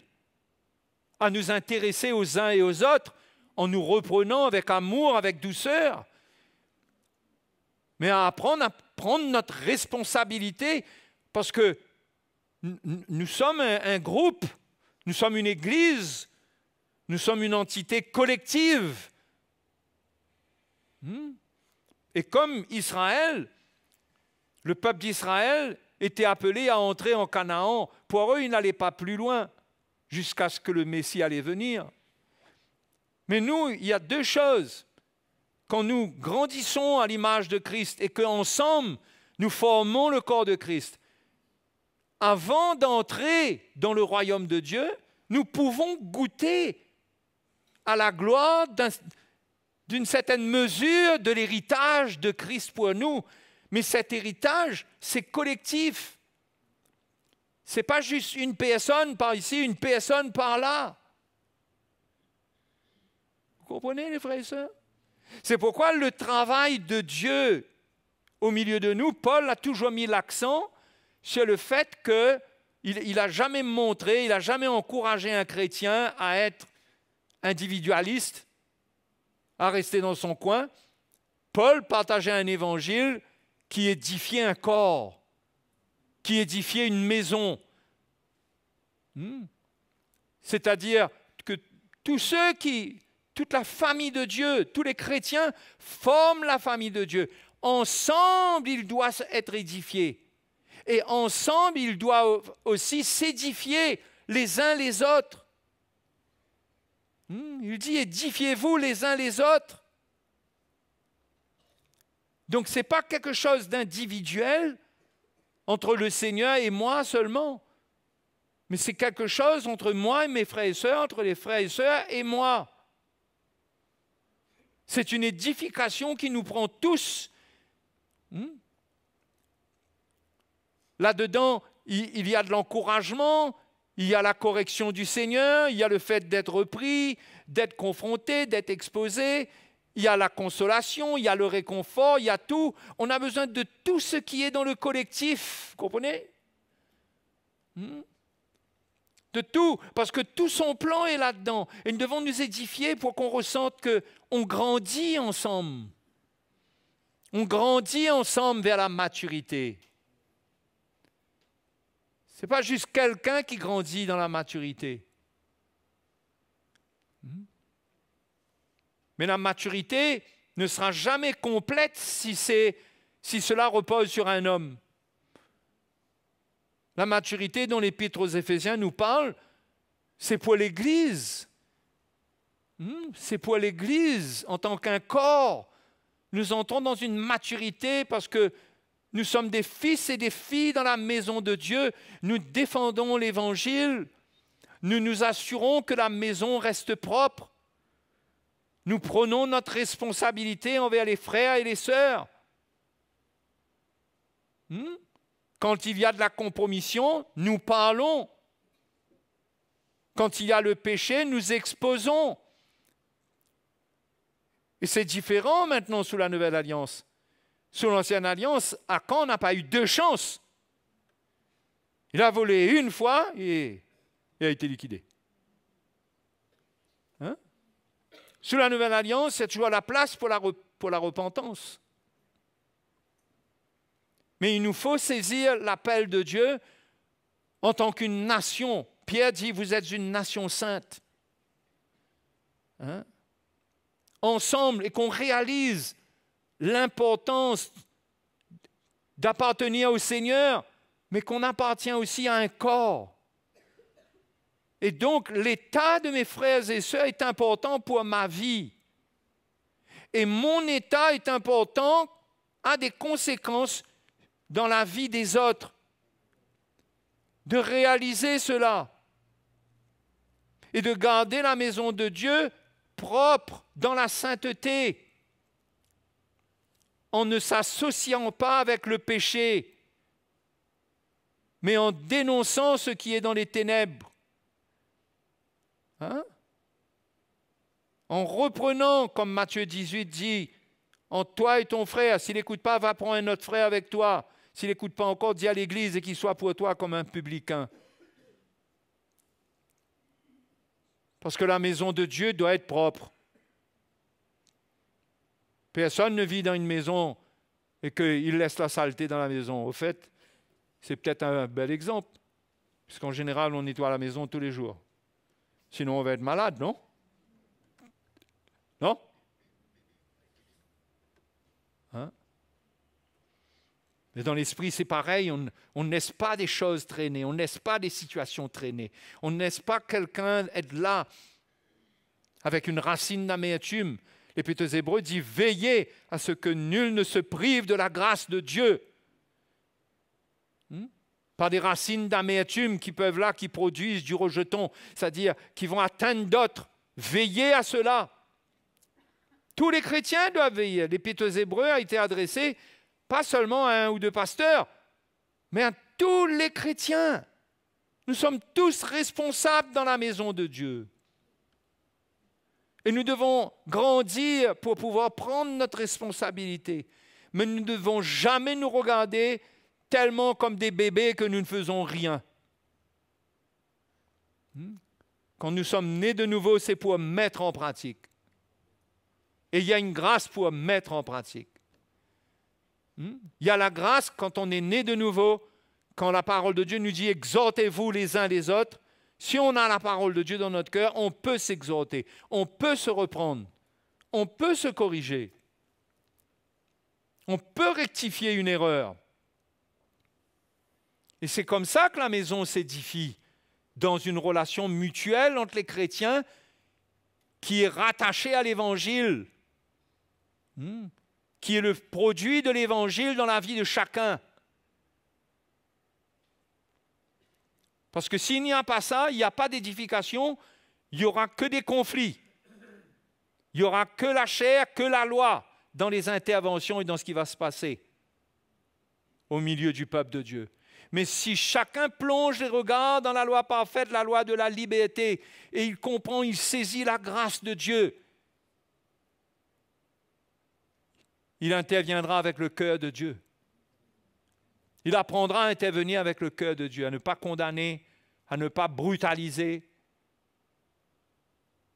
à nous intéresser aux uns et aux autres en nous reprenant avec amour, avec douceur, mais à apprendre à prendre notre responsabilité parce que nous sommes un groupe, nous sommes une église, nous sommes une entité collective. Et comme Israël, le peuple d'Israël était appelé à entrer en Canaan, pour eux, ils n'allaient pas plus loin jusqu'à ce que le Messie allait venir. Mais nous, il y a deux choses. Quand nous grandissons à l'image de Christ et qu'ensemble, nous formons le corps de Christ, avant d'entrer dans le royaume de Dieu, nous pouvons goûter à la gloire d'une certaine mesure de l'héritage de Christ pour nous. Mais cet héritage, c'est collectif. Ce n'est pas juste une personne par ici, une personne par là. Vous comprenez, les frères et sœurs? C'est pourquoi le travail de Dieu au milieu de nous, Paul a toujours mis l'accent sur le fait qu'il n'a jamais montré, il n'a jamais encouragé un chrétien à être individualiste, à rester dans son coin. Paul partageait un évangile qui édifiait un corps, qui édifiait une maison. C'est-à-dire que toute la famille de Dieu, tous les chrétiens forment la famille de Dieu. Ensemble, ils doivent être édifiés. Et ensemble, ils doivent aussi s'édifier les uns les autres. Il dit, édifiez-vous les uns les autres. Donc, ce n'est pas quelque chose d'individuel entre le Seigneur et moi seulement, mais c'est quelque chose entre moi et mes frères et sœurs, entre les frères et sœurs et moi. C'est une édification qui nous prend tous. Là-dedans, il y a de l'encouragement, il y a la correction du Seigneur, il y a le fait d'être repris, d'être confronté, d'être exposé, il y a la consolation, il y a le réconfort, il y a tout. On a besoin de tout ce qui est dans le collectif, vous comprenez? De tout, parce que tout son plan est là-dedans. Et nous devons nous édifier pour qu'on ressente qu'on grandit ensemble. On grandit ensemble vers la maturité. Ce n'est pas juste quelqu'un qui grandit dans la maturité. Mais la maturité ne sera jamais complète si cela repose sur un homme. La maturité dont l'Épître aux Éphésiens nous parle, c'est pour l'Église. C'est pour l'Église en tant qu'un corps. Nous entrons dans une maturité parce que nous sommes des fils et des filles dans la maison de Dieu. Nous défendons l'Évangile. Nous nous assurons que la maison reste propre. Nous prenons notre responsabilité envers les frères et les sœurs. Quand il y a de la compromission, nous parlons. Quand il y a le péché, nous exposons. Et c'est différent maintenant sous la Nouvelle Alliance. Sous l'Ancienne Alliance, Achan n'a pas eu deux chances. Il a volé une fois et il a été liquidé. Sous la Nouvelle Alliance, c'est toujours la place pour la repentance. Mais il nous faut saisir l'appel de Dieu en tant qu'une nation. Pierre dit, vous êtes une nation sainte. Ensemble, et qu'on réalise l'importance d'appartenir au Seigneur, mais qu'on appartient aussi à un corps. Et donc, l'état de mes frères et sœurs est important pour ma vie. Et mon état est important, a des conséquences dans la vie des autres. De réaliser cela. Et de garder la maison de Dieu propre, dans la sainteté. en ne s'associant pas avec le péché, mais en dénonçant ce qui est dans les ténèbres. Hein? En reprenant, comme Matthieu 18 dit, entre toi et ton frère, s'il n'écoute pas, va prendre un autre frère avec toi. S'il n'écoute pas encore, dis à l'église et qu'il soit pour toi comme un publicain. Parce que la maison de Dieu doit être propre. Personne ne vit dans une maison et qu'il laisse la saleté dans la maison. Au fait, c'est peut-être un bel exemple. Puisqu'en général, on nettoie la maison tous les jours. Sinon, on va être malade, non? Non? Hein? Mais dans l'esprit, c'est pareil. On ne laisse pas des choses traîner. On ne laisse pas des situations traîner. On ne laisse pas quelqu'un être là avec une racine d'amertume. L'Épître aux Hébreux dit « Veillez à ce que nul ne se prive de la grâce de Dieu. » Par des racines d'amertume qui peuvent là, qui produisent du rejeton, c'est-à-dire qui vont atteindre d'autres. Veillez à cela. Tous les chrétiens doivent veiller. L'Épître aux Hébreux a été adressé pas seulement à un ou deux pasteurs, mais à tous les chrétiens. Nous sommes tous responsables dans la maison de Dieu. Et nous devons grandir pour pouvoir prendre notre responsabilité. Mais nous ne devons jamais nous regarder tellement comme des bébés que nous ne faisons rien. Quand nous sommes nés de nouveau, c'est pour mettre en pratique. Et il y a une grâce pour mettre en pratique. Il y a la grâce quand on est né de nouveau, quand la parole de Dieu nous dit « Exhortez-vous les uns les autres ». Si on a la parole de Dieu dans notre cœur, on peut s'exhorter, on peut se reprendre, on peut se corriger, on peut rectifier une erreur. Et c'est comme ça que la maison s'édifie, dans une relation mutuelle entre les chrétiens qui est rattachée à l'Évangile, qui est le produit de l'Évangile dans la vie de chacun. Parce que s'il n'y a pas ça, il n'y a pas d'édification, il n'y aura que des conflits. Il n'y aura que la chair, que la loi dans les interventions et dans ce qui va se passer au milieu du peuple de Dieu. Mais si chacun plonge les regards dans la loi parfaite, la loi de la liberté, et il comprend, il saisit la grâce de Dieu, il interviendra avec le cœur de Dieu. Il apprendra à intervenir avec le cœur de Dieu, à ne pas condamner, à ne pas brutaliser.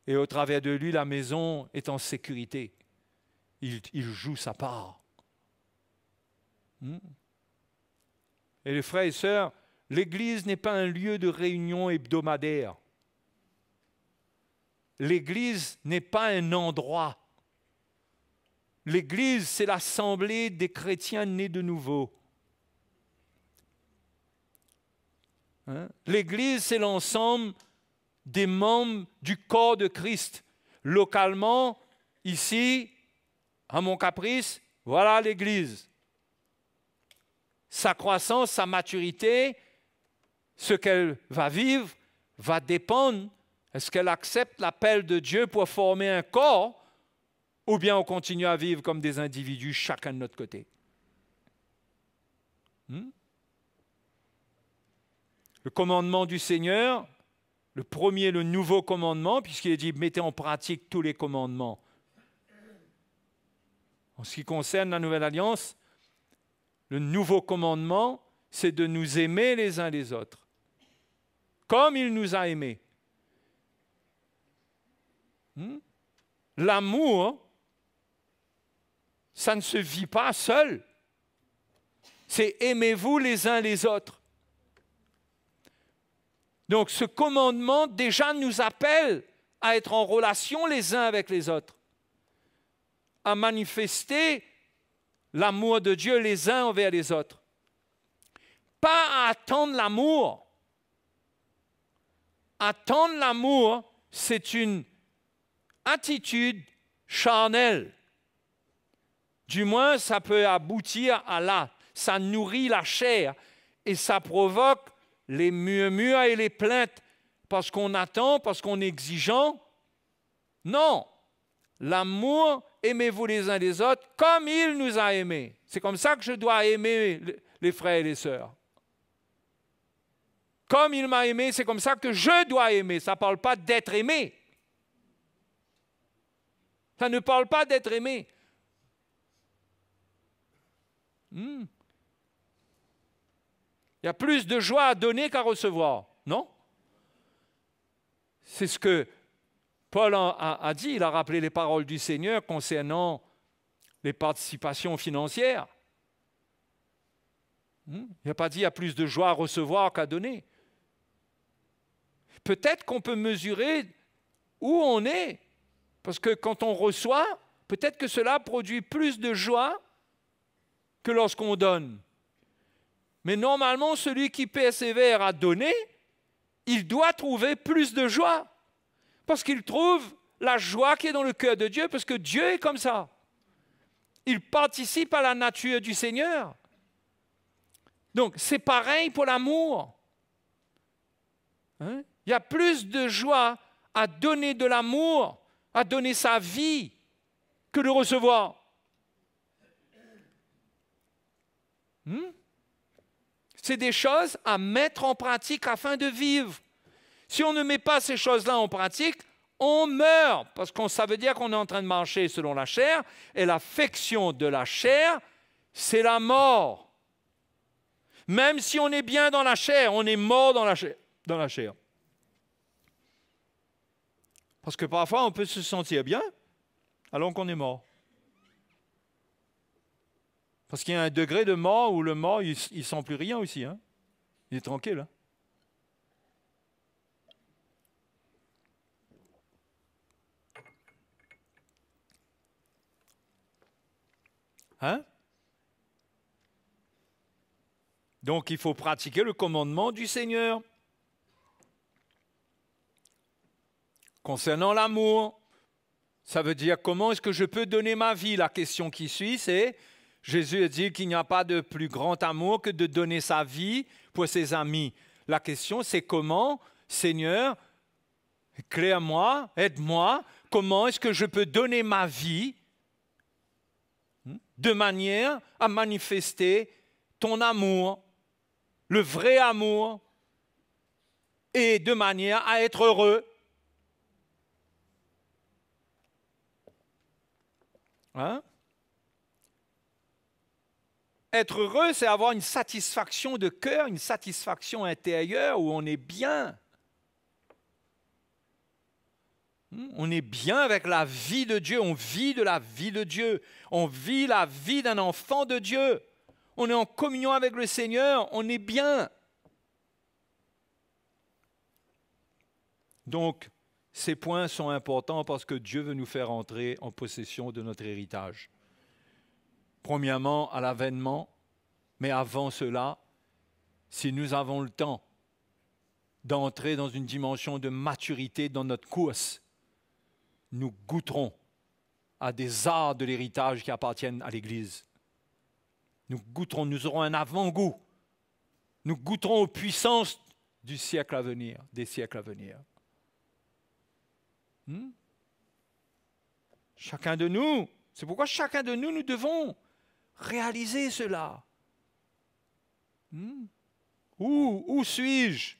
Et au travers de lui, la maison est en sécurité. Il joue sa part. Et les frères et sœurs, l'Église n'est pas un lieu de réunion hebdomadaire. L'Église n'est pas un endroit. L'Église, c'est l'assemblée des chrétiens nés de nouveau. L'Église, c'est l'ensemble des membres du corps de Christ. Localement, ici, à Mont-Caprice, voilà l'Église. Sa croissance, sa maturité, ce qu'elle va vivre, va dépendre. Est-ce qu'elle accepte l'appel de Dieu pour former un corps, ou bien on continue à vivre comme des individus, chacun de notre côté? Le commandement du Seigneur, le premier, le nouveau commandement, puisqu'il est dit « mettez en pratique tous les commandements ». En ce qui concerne la Nouvelle Alliance, le nouveau commandement, c'est de nous aimer les uns les autres, comme il nous a aimés. L'amour, ça ne se vit pas seul. C'est aimez-vous les uns les autres. Donc ce commandement déjà nous appelle à être en relation les uns avec les autres, à manifester l'amour de Dieu les uns envers les autres. Pas à attendre l'amour. Attendre l'amour, c'est une attitude charnelle. Du moins, ça peut aboutir à là. Ça nourrit la chair et ça provoque les murmures et les plaintes parce qu'on attend, parce qu'on est exigeant. Non, l'amour aimez-vous les uns les autres comme il nous a aimés. C'est comme ça que je dois aimer les frères et les sœurs. Comme il m'a aimé, c'est comme ça que je dois aimer. Ça ne parle pas d'être aimé. Ça ne parle pas d'être aimé. Il y a plus de joie à donner qu'à recevoir, non? C'est ce que Paul a dit. Il a rappelé les paroles du Seigneur concernant les participations financières. Il n'a pas dit qu'il y a plus de joie à recevoir qu'à donner. Peut-être qu'on peut mesurer où on est, parce que quand on reçoit, peut-être que cela produit plus de joie que lorsqu'on donne. Mais normalement, celui qui persévère à donner, il doit trouver plus de joie, parce qu'il trouve la joie qui est dans le cœur de Dieu, parce que Dieu est comme ça. Il participe à la nature du Seigneur. Donc, c'est pareil pour l'amour. Il y a plus de joie à donner de l'amour, à donner sa vie, que de recevoir. C'est des choses à mettre en pratique afin de vivre. Si on ne met pas ces choses-là en pratique, on meurt, parce que ça veut dire qu'on est en train de marcher selon la chair, et l'affection de la chair, c'est la mort. Même si on est bien dans la chair, on est mort dans la chair. Parce que parfois, on peut se sentir bien alors qu'on est mort. Parce qu'il y a un degré de mort où le mort, il ne sent plus rien aussi. Hein? Il est tranquille. Hein? Donc, il faut pratiquer le commandement du Seigneur. Concernant l'amour, ça veut dire comment est-ce que je peux donner ma vie? La question qui suit, c'est, Jésus a dit qu'il n'y a pas de plus grand amour que de donner sa vie pour ses amis. La question, c'est comment, Seigneur, éclaire-moi, aide-moi, comment est-ce que je peux donner ma vie de manière à manifester ton amour, le vrai amour, et de manière à être heureux. Hein? Être heureux, c'est avoir une satisfaction de cœur, une satisfaction intérieure où on est bien. On est bien avec la vie de Dieu, on vit de la vie de Dieu, on vit la vie d'un enfant de Dieu. On est en communion avec le Seigneur, on est bien. Donc, ces points sont importants parce que Dieu veut nous faire entrer en possession de notre héritage. Premièrement, à l'avènement, mais avant cela, si nous avons le temps d'entrer dans une dimension de maturité dans notre course, nous goûterons à des arts de l'héritage qui appartiennent à l'Église. Nous goûterons, nous aurons un avant-goût. Nous goûterons aux puissances du siècle à venir, des siècles à venir. Chacun de nous, c'est pourquoi chacun de nous, nous devons réaliser cela. Où suis-je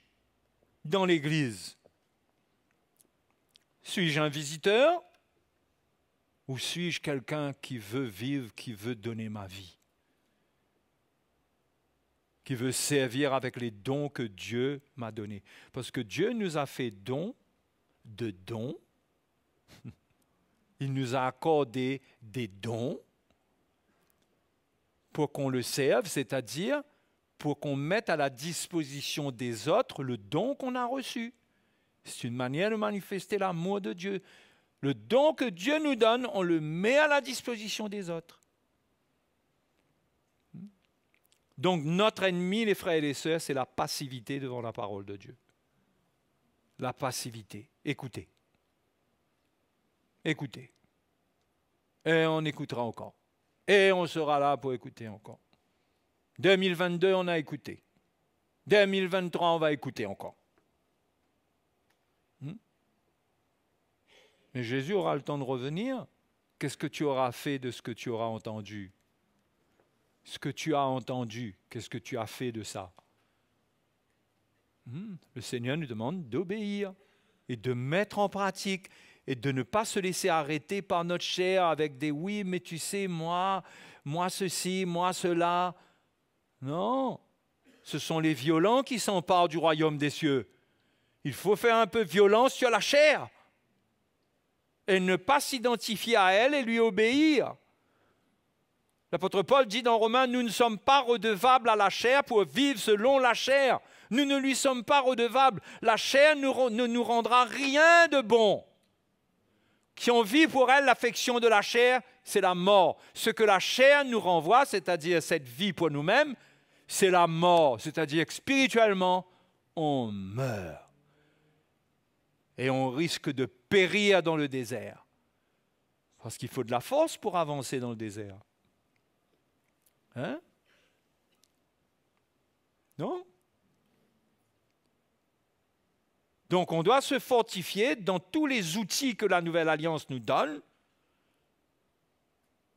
dans l'Église? Suis-je un visiteur? Ou suis-je quelqu'un qui veut vivre, qui veut donner ma vie? Qui veut servir avec les dons que Dieu m'a donnés? Parce que Dieu nous a fait don de dons. Il nous a accordé des dons pour qu'on le serve, c'est-à-dire pour qu'on mette à la disposition des autres le don qu'on a reçu. C'est une manière de manifester l'amour de Dieu. Le don que Dieu nous donne, on le met à la disposition des autres. Donc notre ennemi, les frères et les sœurs, c'est la passivité devant la parole de Dieu. La passivité. Écoutez. Écoutez. Et on écoutera encore. Et on sera là pour écouter encore. 2022, on a écouté. 2023, on va écouter encore. Mais Jésus aura le temps de revenir. qu'est-ce que tu auras fait de ce que tu auras entendu? Ce que tu as entendu, qu'est-ce que tu as fait de ça? Le Seigneur nous demande d'obéir et de mettre en pratique et de ne pas se laisser arrêter par notre chair avec des « oui, mais tu sais, moi ceci, moi cela ». Non, ce sont les violents qui s'emparent du royaume des cieux. Il faut faire un peu violence sur la chair et ne pas s'identifier à elle et lui obéir. L'apôtre Paul dit dans Romains, nous ne sommes pas redevables à la chair pour vivre selon la chair. Nous ne lui sommes pas redevables. La chair ne nous rendra rien de bon. Si on vit pour elle l'affection de la chair, c'est la mort. Ce que la chair nous renvoie, c'est-à-dire cette vie pour nous-mêmes, c'est la mort. C'est-à-dire que spirituellement, on meurt. Et on risque de périr dans le désert. Parce qu'il faut de la force pour avancer dans le désert. Hein? Non? Donc on doit se fortifier dans tous les outils que la Nouvelle Alliance nous donne,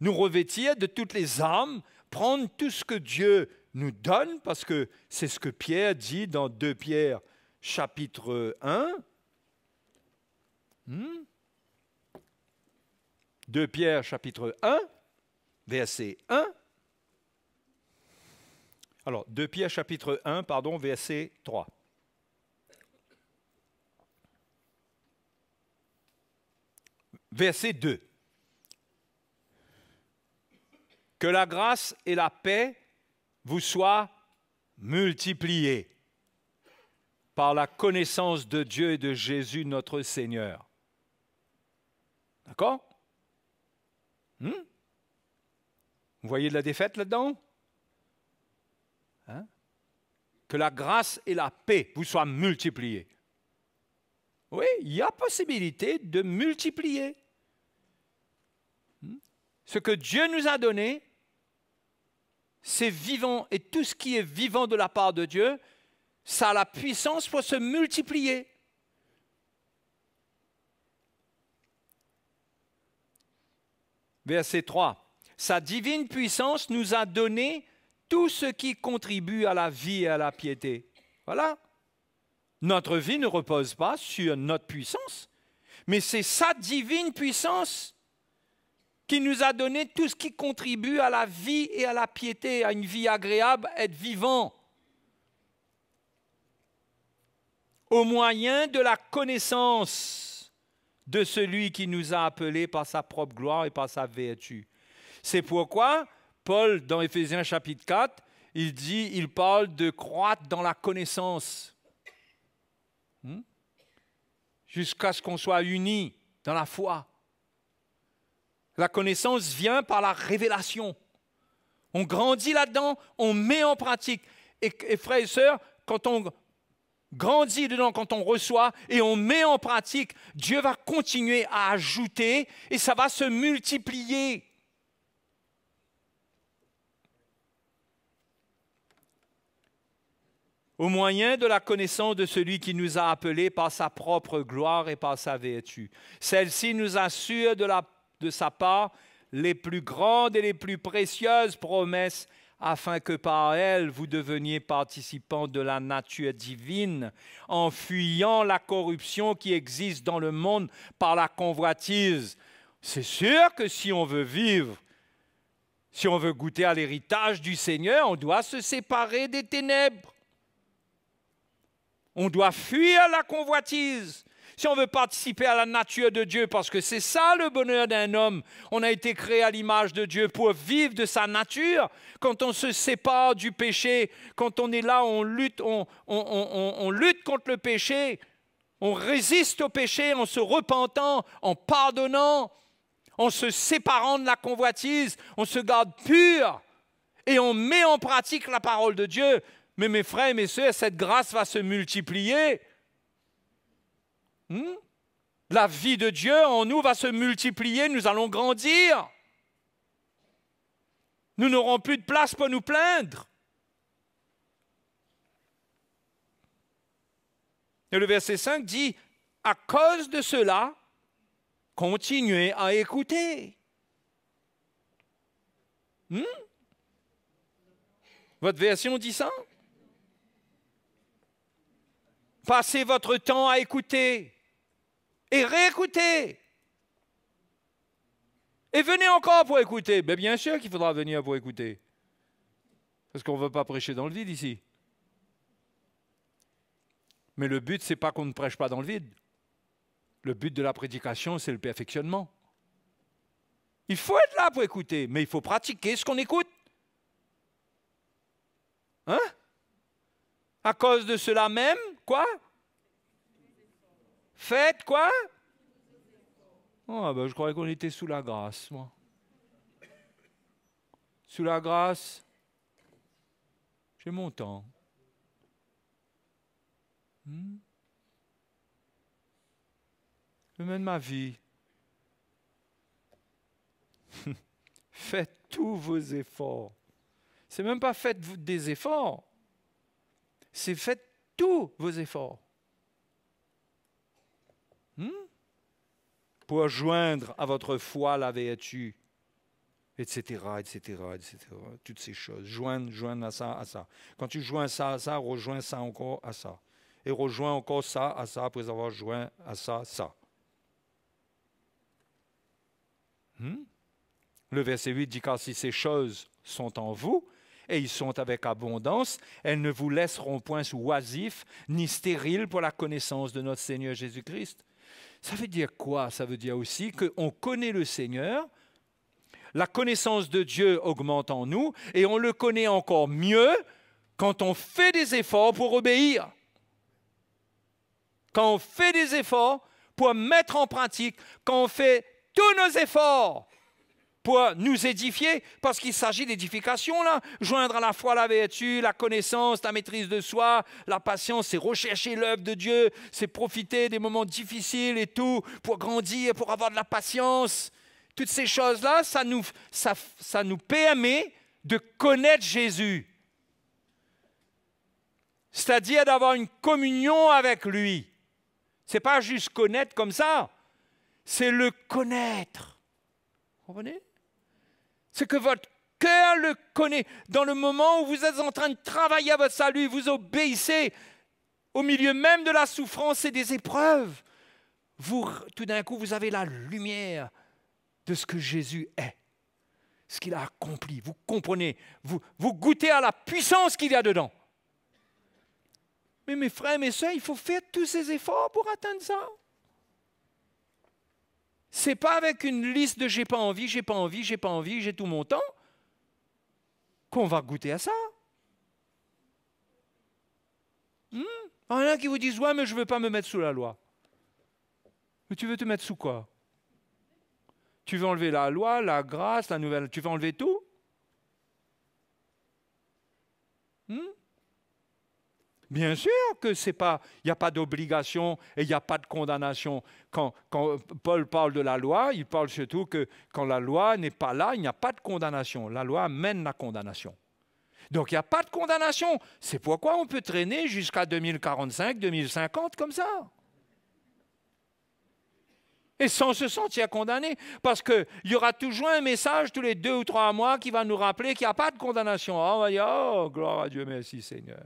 nous revêtir de toutes les armes, prendre tout ce que Dieu nous donne, parce que c'est ce que Pierre dit dans 2 Pierre chapitre 1. 2 Pierre chapitre 1, verset 1. Alors, 2 Pierre chapitre 1, pardon, verset 3. Verset 2. Que la grâce et la paix vous soient multipliées par la connaissance de Dieu et de Jésus notre Seigneur. D'accord? Vous voyez de la défaite là-dedans? Hein? Que la grâce et la paix vous soient multipliées. Oui, il y a possibilité de multiplier. Ce que Dieu nous a donné, c'est vivant, et tout ce qui est vivant de la part de Dieu, ça a la puissance pour se multiplier. Verset 3. Sa divine puissance nous a donné tout ce qui contribue à la vie et à la piété. Voilà. Notre vie ne repose pas sur notre puissance, mais c'est sa divine puissance qui nous a donné tout ce qui contribue à la vie et à la piété, à une vie agréable, être vivant. Au moyen de la connaissance de celui qui nous a appelés par sa propre gloire et par sa vertu. C'est pourquoi Paul, dans Éphésiens chapitre 4, il parle de croître dans la connaissance. Jusqu'à ce qu'on soit unis dans la foi. La connaissance vient par la révélation. On grandit là-dedans, on met en pratique. Et frères et sœurs, quand on grandit dedans, quand on reçoit et on met en pratique, Dieu va continuer à ajouter et ça va se multiplier. Au moyen de la connaissance de celui qui nous a appelés par sa propre gloire et par sa vertu. Celle-ci nous assure de sa part les plus grandes et les plus précieuses promesses, afin que par elles vous deveniez participants de la nature divine, en fuyant la corruption qui existe dans le monde par la convoitise. C'est sûr que si on veut vivre, si on veut goûter à l'héritage du Seigneur, on doit se séparer des ténèbres. On doit fuir la convoitise. Si on veut participer à la nature de Dieu, parce que c'est ça le bonheur d'un homme, on a été créé à l'image de Dieu pour vivre de sa nature. Quand on se sépare du péché, quand on est là, on lutte contre le péché, on résiste au péché en se repentant, en pardonnant, en se séparant de la convoitise, on se garde pur et on met en pratique la parole de Dieu. Mais mes frères et mes sœurs, cette grâce va se multiplier. La vie de Dieu en nous va se multiplier, nous allons grandir. Nous n'aurons plus de place pour nous plaindre. Et le verset 5 dit, à cause de cela, continuez à écouter. Votre version dit ça? Passez votre temps à écouter et réécouter. Et venez encore pour écouter. Mais bien sûr qu'il faudra venir pour écouter. Parce qu'on ne veut pas prêcher dans le vide ici. Mais le but, ce n'est pas qu'on ne prêche pas dans le vide. Le but de la prédication, c'est le perfectionnement. Il faut être là pour écouter, mais il faut pratiquer ce qu'on écoute. Hein? À cause de cela même, quoi? Faites quoi? Oh, ben, je croyais qu'on était sous la grâce, moi. Sous la grâce, j'ai mon temps. Je mène ma vie. Faites tous vos efforts. C'est même pas faites des efforts. C'est faites tous vos efforts. Pour joindre à votre foi la vertu, etc., etc., etc. Toutes ces choses. Joindre à ça, à ça. Quand tu joins ça à ça, rejoins ça encore à ça. Et rejoins encore ça à ça après avoir joint à ça, ça. Le verset 8 dit, car si ces choses sont en vous, et ils sont avec abondance, elles ne vous laisseront point oisifs ni stériles pour la connaissance de notre Seigneur Jésus-Christ. Ça veut dire quoi? Ça veut dire aussi qu'on connaît le Seigneur, la connaissance de Dieu augmente en nous, et on le connaît encore mieux quand on fait des efforts pour obéir. Quand on fait des efforts pour mettre en pratique, quand on fait tous nos efforts pour nous édifier, parce qu'il s'agit d'édification, là. Joindre à la foi la vertu, la connaissance, la maîtrise de soi, la patience, c'est rechercher l'œuvre de Dieu, c'est profiter des moments difficiles et tout, pour grandir, pour avoir de la patience. Toutes ces choses-là, ça nous permet de connaître Jésus. C'est-à-dire d'avoir une communion avec lui. Ce n'est pas juste connaître comme ça, c'est le connaître. Vous comprenez? C'est que votre cœur le connaît. Dans le moment où vous êtes en train de travailler à votre salut, vous obéissez au milieu même de la souffrance et des épreuves. Tout d'un coup, vous avez la lumière de ce que Jésus est, ce qu'il a accompli. Vous comprenez, vous goûtez à la puissance qu'il y a dedans. Mais mes frères, mes soeurs, il faut faire tous ces efforts pour atteindre ça. Ce n'est pas avec une liste de j'ai pas envie, j'ai pas envie, j'ai pas envie, j'ai tout mon temps qu'on va goûter à ça. Il y en a qui vous disent, ouais, mais je ne veux pas me mettre sous la loi. Mais tu veux te mettre sous quoi? Tu veux enlever la loi, la grâce, la nouvelle, tu veux enlever tout? Bien sûr que c'est pas, il n'y a pas d'obligation et il n'y a pas de condamnation. Quand Paul parle de la loi, il parle surtout que quand la loi n'est pas là, il n'y a pas de condamnation. La loi amène la condamnation. Donc il n'y a pas de condamnation. C'est pourquoi on peut traîner jusqu'à 2045, 2050 comme ça. Et sans se sentir condamné. Parce qu'il y aura toujours un message tous les 2 ou 3 mois qui va nous rappeler qu'il n'y a pas de condamnation. Oh, on va dire, oh, gloire à Dieu, merci Seigneur.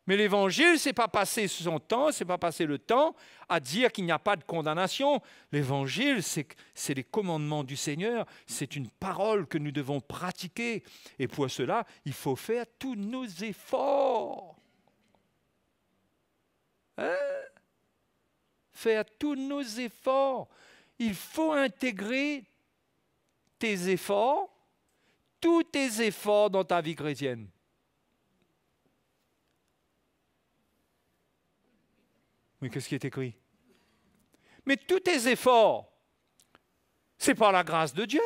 Mais l'Évangile, ce n'est pas passer son temps, ce n'est pas passer le temps à dire qu'il n'y a pas de condamnation. L'Évangile, c'est les commandements du Seigneur, c'est une parole que nous devons pratiquer. Et pour cela, il faut faire tous nos efforts. Faire tous nos efforts. Il faut intégrer tes efforts, tous tes efforts dans ta vie chrétienne. Mais qu'est-ce qui est écrit? Mais tous tes efforts, c'est par la grâce de Dieu.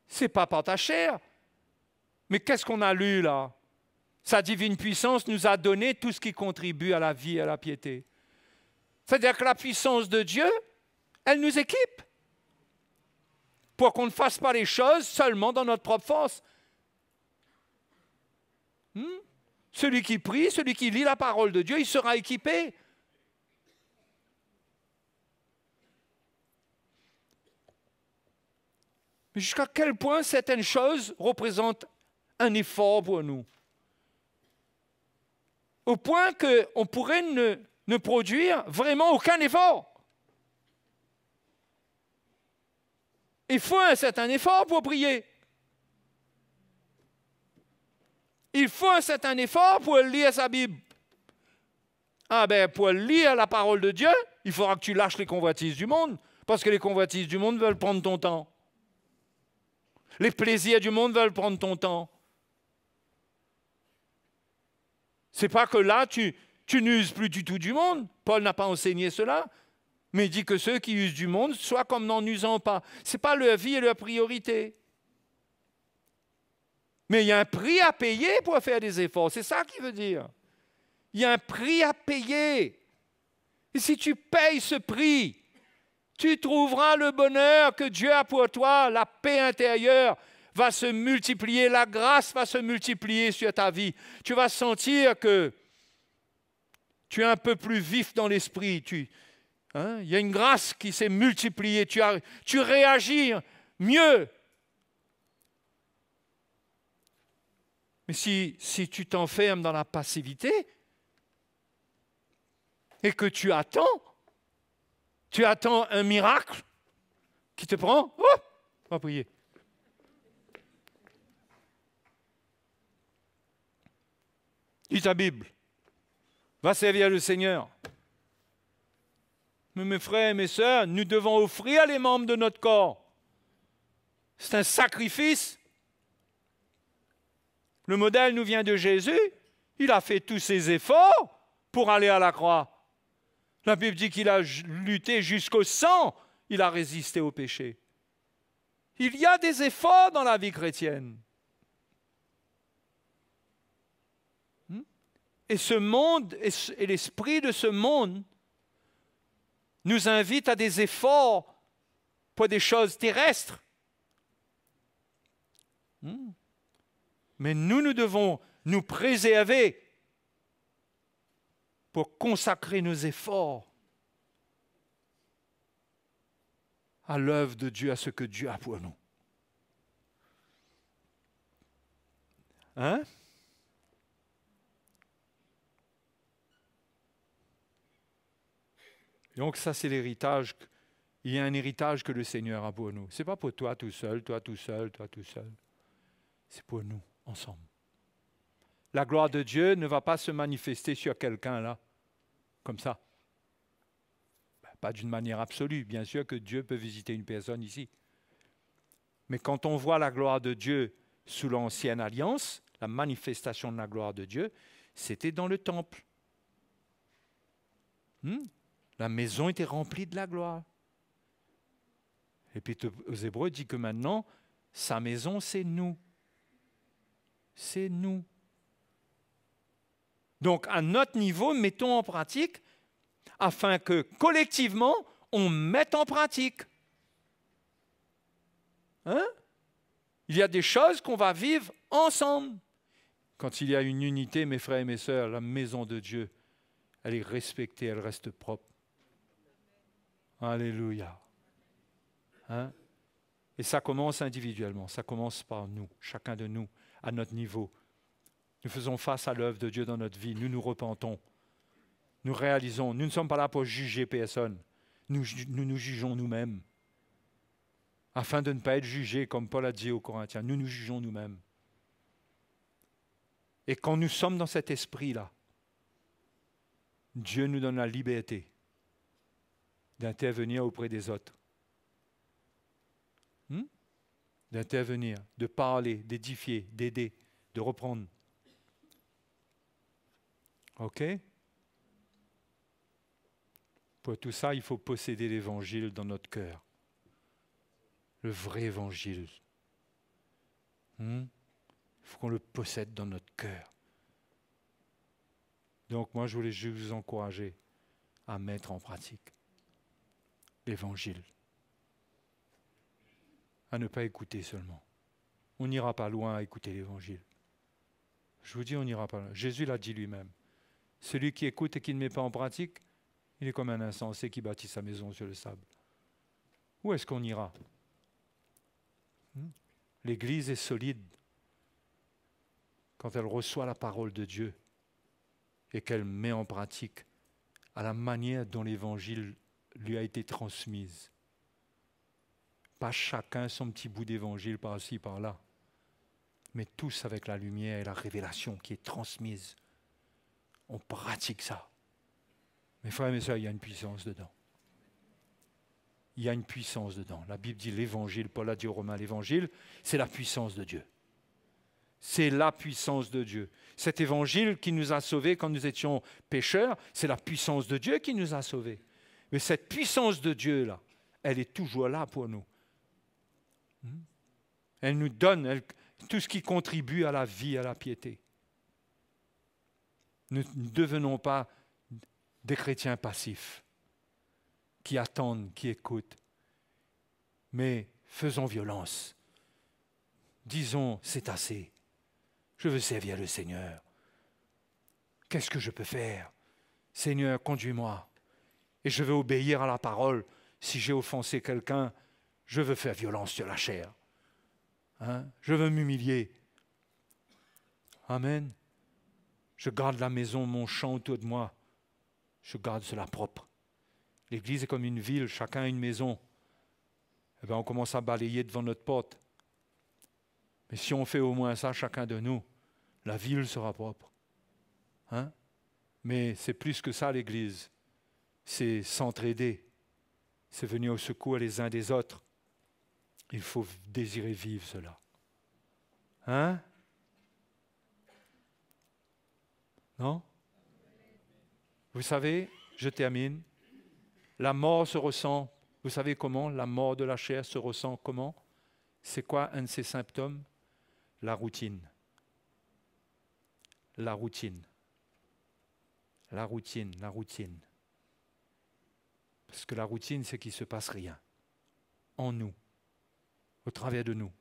C'est pas par ta chair. Mais qu'est-ce qu'on a lu là? Sa divine puissance nous a donné tout ce qui contribue à la vie et à la piété. C'est-à-dire que la puissance de Dieu, elle nous équipe pour qu'on ne fasse pas les choses seulement dans notre propre force. Celui qui prie, celui qui lit la parole de Dieu, il sera équipé. Mais jusqu'à quel point certaines choses représentent un effort pour nous? Au point qu'on pourrait ne produire vraiment aucun effort. Il faut un certain effort pour prier. Il faut un certain effort pour lire sa Bible. Ah ben, pour lire la parole de Dieu, il faudra que tu lâches les convoitises du monde, parce que les convoitises du monde veulent prendre ton temps. Les plaisirs du monde veulent prendre ton temps. C'est pas que là, tu n'uses plus du tout du monde. Paul n'a pas enseigné cela, mais il dit que ceux qui usent du monde soient comme n'en usant pas. Ce n'est pas leur vie et leur priorité. Mais il y a un prix à payer pour faire des efforts. C'est ça qu'il veut dire. Il y a un prix à payer. Et si tu payes ce prix, tu trouveras le bonheur que Dieu a pour toi, la paix intérieure va se multiplier, la grâce va se multiplier sur ta vie. Tu vas sentir que tu es un peu plus vif dans l'esprit. Il y a une grâce qui s'est multipliée. Tu réagis mieux. Mais si tu t'enfermes dans la passivité et que tu attends un miracle qui te prend, va prier. Lis ta Bible. Va servir le Seigneur. Mais mes frères et mes sœurs, nous devons offrir les membres de notre corps. C'est un sacrifice. Le modèle nous vient de Jésus. Il a fait tous ses efforts pour aller à la croix. La Bible dit qu'il a lutté jusqu'au sang. Il a résisté au péché. Il y a des efforts dans la vie chrétienne. Et ce monde et l'esprit de ce monde nous invite à des efforts pour des choses terrestres. Mais nous devons nous préserver pour consacrer nos efforts à l'œuvre de Dieu, à ce que Dieu a pour nous. Hein? Donc ça, c'est l'héritage. Il y a un héritage que le Seigneur a pour nous. Ce n'est pas pour toi tout seul, toi tout seul, toi tout seul. C'est pour nous, ensemble. La gloire de Dieu ne va pas se manifester sur quelqu'un là, comme ça. Pas d'une manière absolue. Bien sûr que Dieu peut visiter une personne ici. Mais quand on voit la gloire de Dieu sous l'ancienne alliance, la manifestation de la gloire de Dieu, c'était dans le temple. La maison était remplie de la gloire. Et puis aux Hébreux dit que maintenant, sa maison, c'est nous. C'est nous. Donc, à notre niveau, mettons en pratique, afin que collectivement, on mette en pratique. Il y a des choses qu'on va vivre ensemble. Quand il y a une unité, mes frères et mes sœurs, la maison de Dieu, elle est respectée, elle reste propre. Alléluia. Et ça commence individuellement, ça commence par nous, chacun de nous, à notre niveau. Nous faisons face à l'œuvre de Dieu dans notre vie, nous nous repentons, nous réalisons, nous ne sommes pas là pour juger personne, nous nous jugeons nous-mêmes, afin de ne pas être jugés, comme Paul a dit aux Corinthiens, nous nous jugeons nous-mêmes. Et quand nous sommes dans cet esprit-là, Dieu nous donne la liberté d'intervenir auprès des autres. D'intervenir, de parler, d'édifier, d'aider, de reprendre. OK? Pour tout ça, il faut posséder l'évangile dans notre cœur. Le vrai évangile. Il faut qu'on le possède dans notre cœur. Donc moi, je voulais juste vous encourager à mettre en pratique l'évangile. À ne pas écouter seulement. On n'ira pas loin à écouter l'évangile. Je vous dis, on n'ira pas loin. Jésus l'a dit lui-même. Celui qui écoute et qui ne met pas en pratique, il est comme un insensé qui bâtit sa maison sur le sable. Où est-ce qu'on ira? L'Église est solide quand elle reçoit la parole de Dieu et qu'elle met en pratique à la manière dont l'Évangile lui a été transmise. Pas chacun son petit bout d'Évangile par-ci, par-là, mais tous avec la lumière et la révélation qui est transmise. On pratique ça. Mes frères et mes sœurs, il y a une puissance dedans. Il y a une puissance dedans. La Bible dit l'Évangile, Paul a dit aux Romains, l'Évangile, c'est la puissance de Dieu. C'est la puissance de Dieu. Cet Évangile qui nous a sauvés quand nous étions pécheurs, c'est la puissance de Dieu qui nous a sauvés. Mais cette puissance de Dieu-là, elle est toujours là pour nous. Elle nous donne tout ce qui contribue à la vie, à la piété. Nous ne devenons pas des chrétiens passifs qui attendent, qui écoutent, mais faisons violence. Disons, c'est assez. Je veux servir le Seigneur. Qu'est-ce que je peux faire? Seigneur, conduis-moi. Et je veux obéir à la parole. Si j'ai offensé quelqu'un, je veux faire violence sur la chair. Je veux m'humilier. Amen. Je garde la maison, mon champ autour de moi. Je garde cela propre. L'Église est comme une ville, chacun a une maison. Eh bien, on commence à balayer devant notre porte. Mais si on fait au moins ça, chacun de nous, la ville sera propre. Mais c'est plus que ça, l'Église. C'est s'entraider. C'est venir au secours les uns des autres. Il faut désirer vivre cela. Non? Vous savez, je termine. La mort se ressent, vous savez comment? La mort de la chair se ressent comment? C'est quoi un de ces symptômes? La routine. La routine. La routine, la routine. Parce que la routine, c'est qu'il ne se passe rien. En nous. Au travers de nous.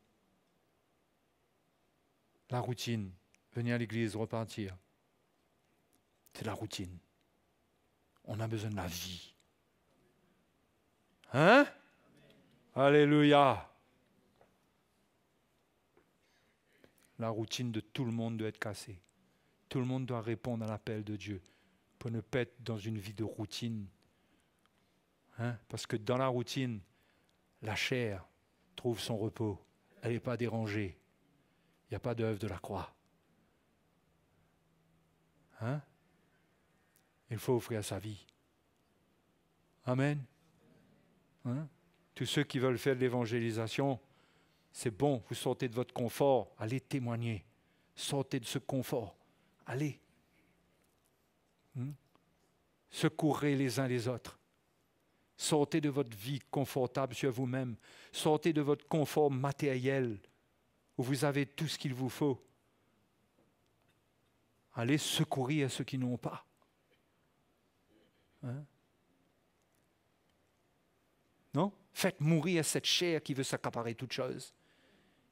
La routine. Venir à l'église, repartir. C'est la routine. On a besoin de la vie. Alléluia. La routine de tout le monde doit être cassée. Tout le monde doit répondre à l'appel de Dieu pour ne pas être dans une vie de routine. Parce que dans la routine, la chair trouve son repos. Elle n'est pas dérangée. Il n'y a pas d'œuvre de la croix. Il faut offrir sa vie. Amen. Tous ceux qui veulent faire de l'évangélisation, c'est bon, vous sortez de votre confort, allez témoigner. Sortez de ce confort. Allez. Secourez les uns les autres. Sortez de votre vie confortable sur vous-même. Sortez de votre confort matériel où vous avez tout ce qu'il vous faut. Allez secourir ceux qui n'ont pas. Non? Faites mourir cette chair qui veut s'accaparer toute chose.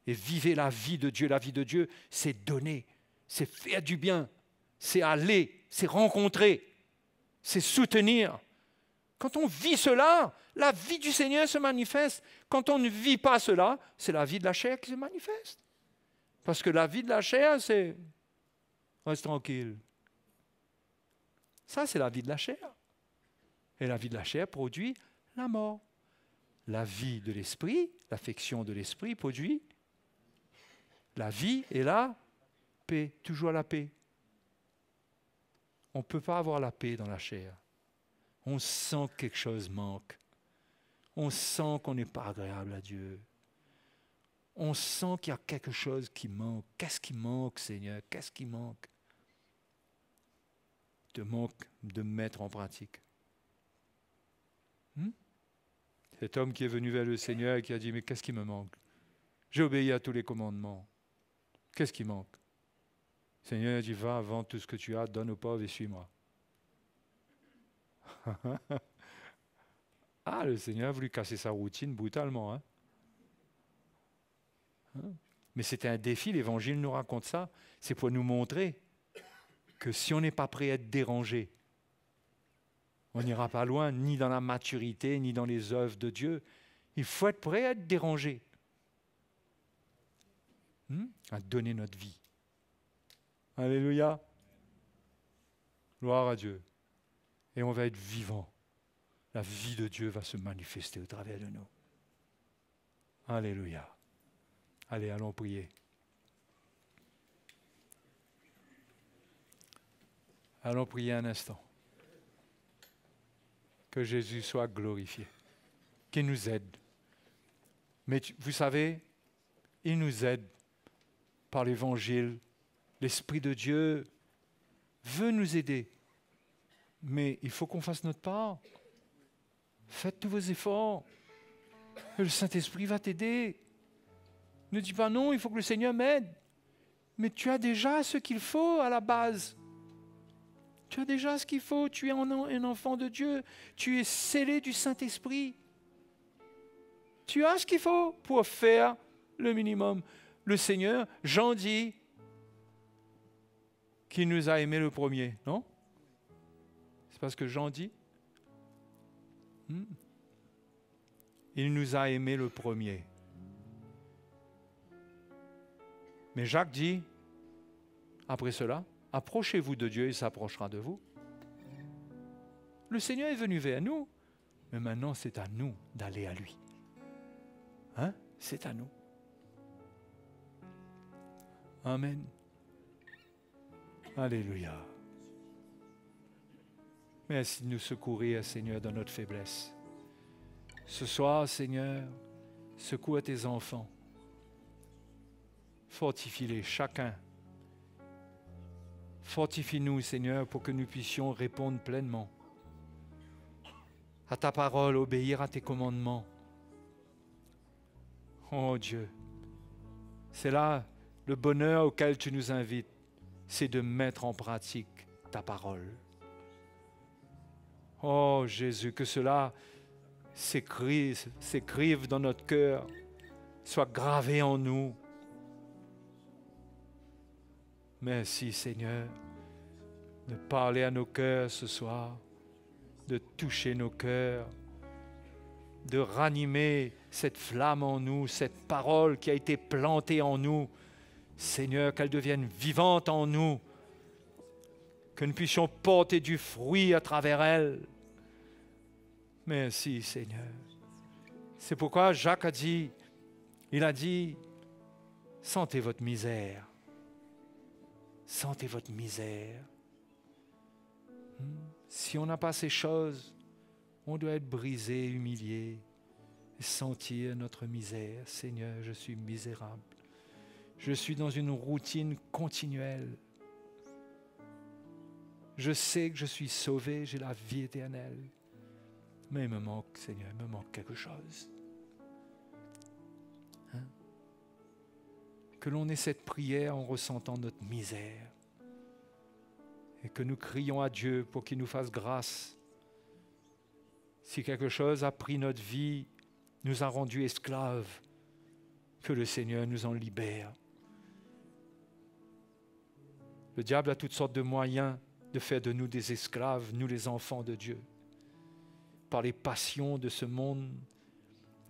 Et vivez la vie de Dieu. La vie de Dieu, c'est donner, c'est faire du bien, c'est aller, c'est rencontrer, c'est soutenir. Quand on vit cela, la vie du Seigneur se manifeste. Quand on ne vit pas cela, c'est la vie de la chair qui se manifeste. Parce que la vie de la chair, c'est reste tranquille. Ça, c'est la vie de la chair. Et la vie de la chair produit la mort. La vie de l'esprit, l'affection de l'esprit produit la vie et la paix, toujours la paix. On ne peut pas avoir la paix dans la chair. On sent que quelque chose manque. On sent qu'on n'est pas agréable à Dieu. On sent qu'il y a quelque chose qui manque. Qu'est-ce qui manque, Seigneur? Qu'est-ce qui manque? Te manque de mettre en pratique. Cet homme qui est venu vers le Seigneur et qui a dit, mais qu'est-ce qui me manque? J'ai obéi à tous les commandements. Qu'est-ce qui manque? Le Seigneur a dit, va, vends tout ce que tu as, donne aux pauvres et suis-moi. Le Seigneur a voulu casser sa routine brutalement. Mais c'était un défi, l'Évangile nous raconte ça. C'est pour nous montrer que si on n'est pas prêt à être dérangé, on n'ira pas loin, ni dans la maturité, ni dans les œuvres de Dieu. Il faut être prêt à être dérangé. à donner notre vie. Alléluia. Gloire à Dieu. Et on va être vivant. La vie de Dieu va se manifester au travers de nous. Alléluia. Allez, allons prier. Allons prier un instant. Que Jésus soit glorifié. Qu'il nous aide. Mais vous savez, il nous aide par l'Évangile. L'Esprit de Dieu veut nous aider. Mais il faut qu'on fasse notre part. Faites tous vos efforts. Et le Saint-Esprit va t'aider. Ne dis pas non, il faut que le Seigneur m'aide. Mais tu as déjà ce qu'il faut à la base. Tu as déjà ce qu'il faut. Tu es un enfant de Dieu. Tu es scellé du Saint-Esprit. Tu as ce qu'il faut pour faire le minimum. Le Seigneur, Jean dit qu'il nous a aimés le premier, non? C'est pas ce que Jean dit? Il nous a aimés le premier. Mais Jacques dit, après cela, approchez-vous de Dieu, il s'approchera de vous. Le Seigneur est venu vers nous, mais maintenant c'est à nous d'aller à lui. Hein? C'est à nous. Amen. Alléluia. Merci de nous secourir, Seigneur, dans notre faiblesse. Ce soir, Seigneur, secoue tes enfants. Fortifie-les, chacun. Fortifie-nous, Seigneur, pour que nous puissions répondre pleinement à ta parole, obéir à tes commandements. Oh Dieu, c'est là le bonheur auquel tu nous invites, c'est de mettre en pratique ta parole. Oh Jésus, que cela s'écrive dans notre cœur, soit gravé en nous. Merci Seigneur de parler à nos cœurs ce soir, de toucher nos cœurs, de ranimer cette flamme en nous, cette parole qui a été plantée en nous. Seigneur, qu'elle devienne vivante en nous, que nous puissions porter du fruit à travers elle. Merci Seigneur. C'est pourquoi Jacques a dit, sentez votre misère. Sentez votre misère. Si on n'a pas ces choses, on doit être brisé, humilié, et sentir notre misère. Seigneur, je suis misérable. Je suis dans une routine continuelle. Je sais que je suis sauvé, j'ai la vie éternelle. Mais il me manque, Seigneur, il me manque quelque chose. Que l'on ait cette prière en ressentant notre misère. Et que nous crions à Dieu pour qu'il nous fasse grâce. Si quelque chose a pris notre vie, nous a rendus esclaves, que le Seigneur nous en libère. Le diable a toutes sortes de moyens de faire de nous des esclaves, nous les enfants de Dieu. Par les passions de ce monde,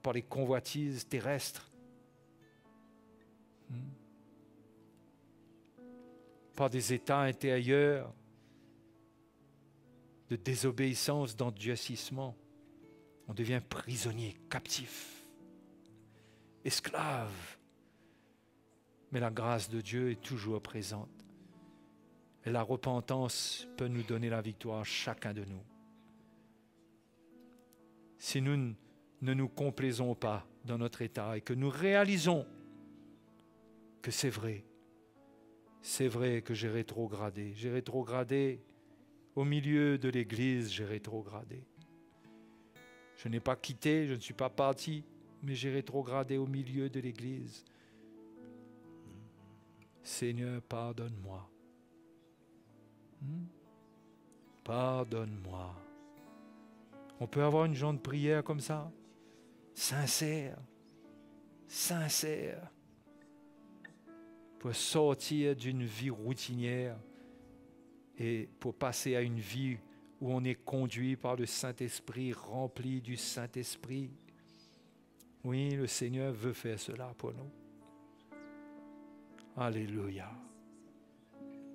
par les convoitises terrestres, par des états intérieurs de désobéissance, d'endurcissement. On devient prisonnier, captif, esclave. Mais la grâce de Dieu est toujours présente. Et la repentance peut nous donner la victoire, chacun de nous. Si nous ne nous complaisons pas dans notre état et que nous réalisons que c'est vrai que j'ai rétrogradé au milieu de l'Église, j'ai rétrogradé. Je n'ai pas quitté, je ne suis pas parti, mais j'ai rétrogradé au milieu de l'Église. Seigneur, pardonne-moi. Pardonne-moi. On peut avoir une genre de prière comme ça, sincère, pour sortir d'une vie routinière et pour passer à une vie où on est conduit par le Saint-Esprit, rempli du Saint-Esprit. Oui, le Seigneur veut faire cela pour nous. Alléluia.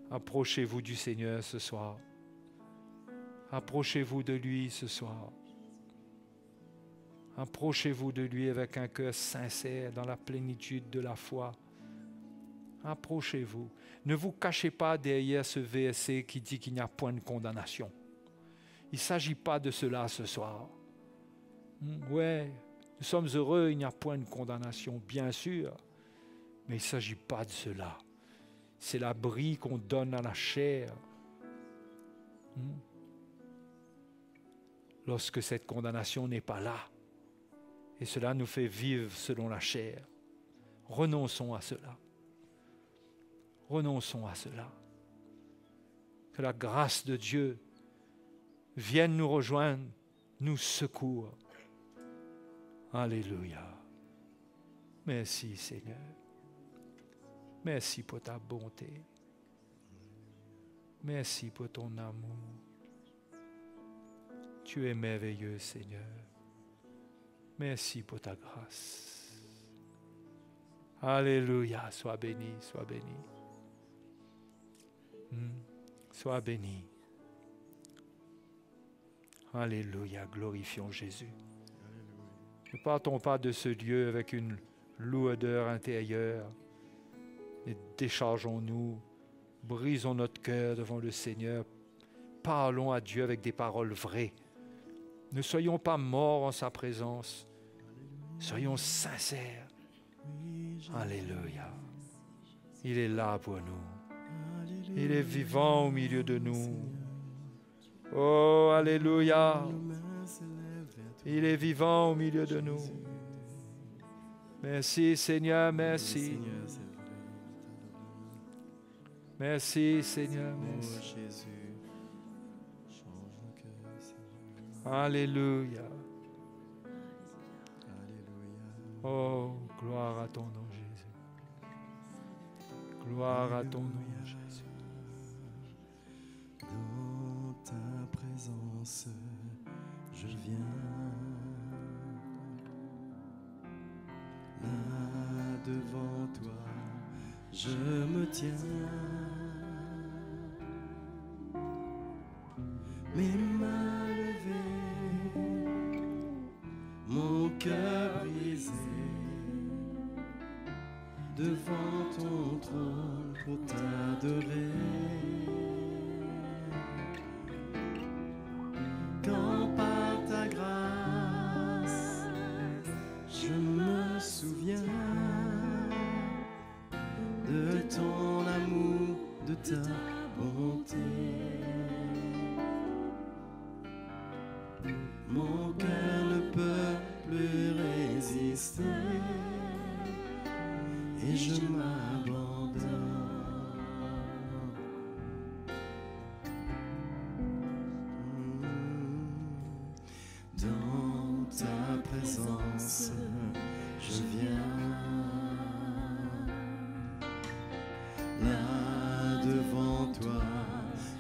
Approchez-vous du Seigneur ce soir. Approchez-vous de lui ce soir. Approchez-vous de lui avec un cœur sincère dans la plénitude de la foi. Approchez-vous. Ne vous cachez pas derrière ce verset qui dit qu'il n'y a point de condamnation. Il ne s'agit pas de cela ce soir. Ouais, nous sommes heureux, il n'y a point de condamnation, bien sûr. Mais il ne s'agit pas de cela. C'est l'abri qu'on donne à la chair. Lorsque cette condamnation n'est pas là. Et cela nous fait vivre selon la chair. Renonçons à cela. Renonçons à cela. Que la grâce de Dieu vienne nous rejoindre, nous secours. Alléluia. Merci Seigneur. Merci pour ta bonté. Merci pour ton amour. Tu es merveilleux Seigneur. Merci pour ta grâce. Alléluia. Sois béni, sois béni. Sois béni. Alléluia. Glorifions Jésus. Ne partons pas de ce lieu avec une lourdeur intérieure. Et déchargeons-nous. Brisons notre cœur devant le Seigneur. Parlons à Dieu avec des paroles vraies. Ne soyons pas morts en sa présence. Soyons sincères. Alléluia. Il est là pour nous. Il est vivant au milieu de nous. Oh, alléluia. Il est vivant au milieu de nous. Merci Seigneur, merci. Merci Seigneur, merci. Alléluia. Oh, gloire à ton nom, Jésus. Gloire à ton nom, Jésus. Dans ta présence, je viens. Là devant toi, je me tiens. Mes mains levées, mon cœur brisé, devant ton trône pour t'adorer. Quand par ta grâce, je me souviens de ton amour, de ta bonté. Mon cœur ne peut plus résister et je m'abandonne. Dans ta présence, je viens. Là devant toi,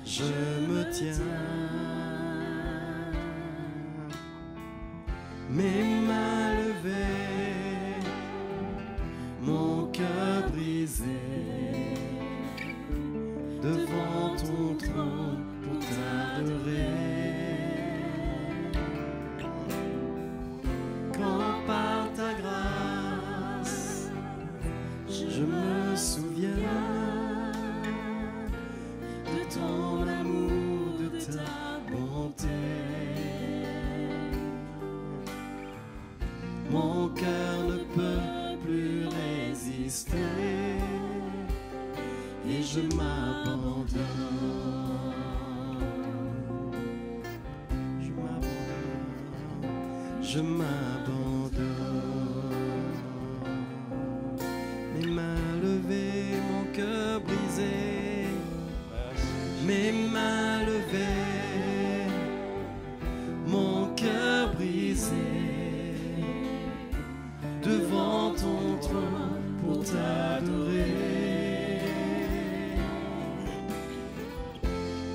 je me tiens. Mes mains levées, mon cœur brisé, devant ton trône pour t'adorer. Quand par ta grâce, je me souviens de ton amour, de ta bonté. Mon cœur ne peut plus résister et je m'abandonne. Je m'abandonne. Je m'abandonne. Mes mains levées, mon cœur brisé. Mes mains levées, mon cœur brisé. Devant ton trône pour t'adorer.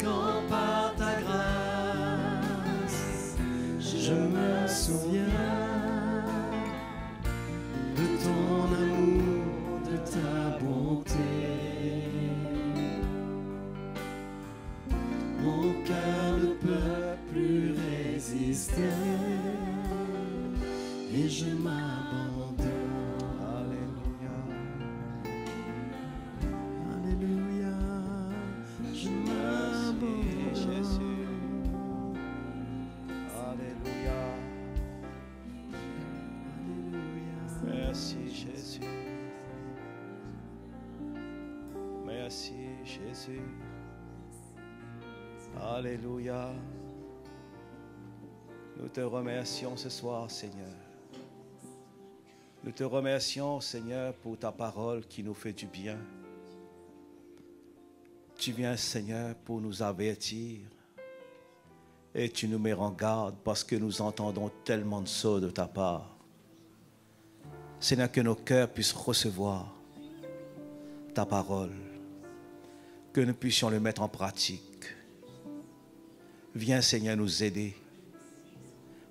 Quand par ta grâce, je me souviens Merci Jésus. Alléluia. Nous te remercions ce soir, Seigneur. Nous te remercions, Seigneur, pour ta parole qui nous fait du bien. Tu viens, Seigneur, pour nous avertir. Et tu nous mets en garde parce que nous entendons tellement de choses de ta part. Seigneur, que nos cœurs puissent recevoir ta parole. Que nous puissions le mettre en pratique. Viens, Seigneur, nous aider.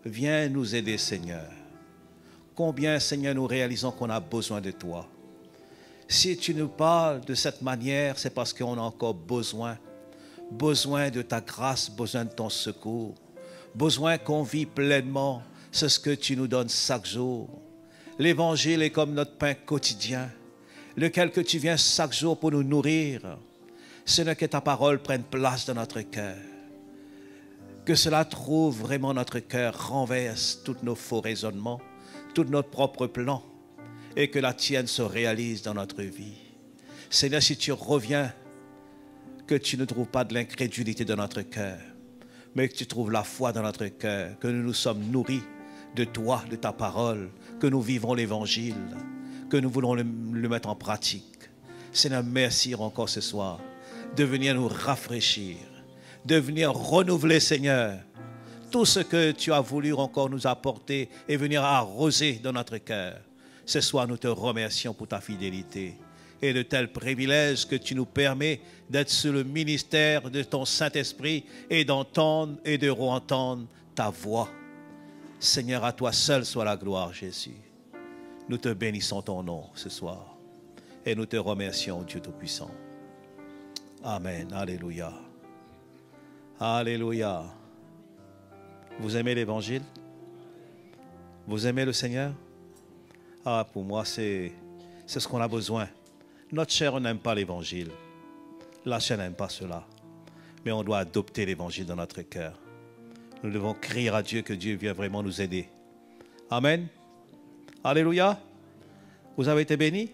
Viens nous aider, Seigneur. Combien, Seigneur, nous réalisons qu'on a besoin de toi. Si tu nous parles de cette manière, c'est parce qu'on a encore besoin de ta grâce, besoin de ton secours, besoin qu'on vit pleinement ce que tu nous donnes chaque jour. L'Évangile est comme notre pain quotidien, lequel que tu viens chaque jour pour nous nourrir. Seigneur, que ta parole prenne place dans notre cœur. Que cela trouve vraiment notre cœur, renverse tous nos faux raisonnements, tous nos propres plans, et que la tienne se réalise dans notre vie. Seigneur, si tu reviens, que tu ne trouves pas de l'incrédulité dans notre cœur, mais que tu trouves la foi dans notre cœur, que nous nous sommes nourris de toi, de ta parole, que nous vivons l'Évangile, que nous voulons le mettre en pratique. Seigneur, merci encore ce soir de venir nous rafraîchir, de venir renouveler, Seigneur, tout ce que tu as voulu encore nous apporter et venir arroser dans notre cœur. Ce soir, nous te remercions pour ta fidélité et de tels privilèges que tu nous permets d'être sous le ministère de ton Saint-Esprit et d'entendre et de re-entendre ta voix. Seigneur, à toi seul soit la gloire, Jésus. Nous te bénissons ton nom ce soir et nous te remercions, Dieu Tout-Puissant. Amen. Alléluia. Alléluia. Vous aimez l'Évangile? Vous aimez le Seigneur? Ah, pour moi, c'est ce qu'on a besoin. Notre chair n'aime pas l'Évangile. La chair n'aime pas cela. Mais on doit adopter l'Évangile dans notre cœur. Nous devons crier à Dieu que Dieu vienne vraiment nous aider. Amen. Alléluia. Vous avez été bénis?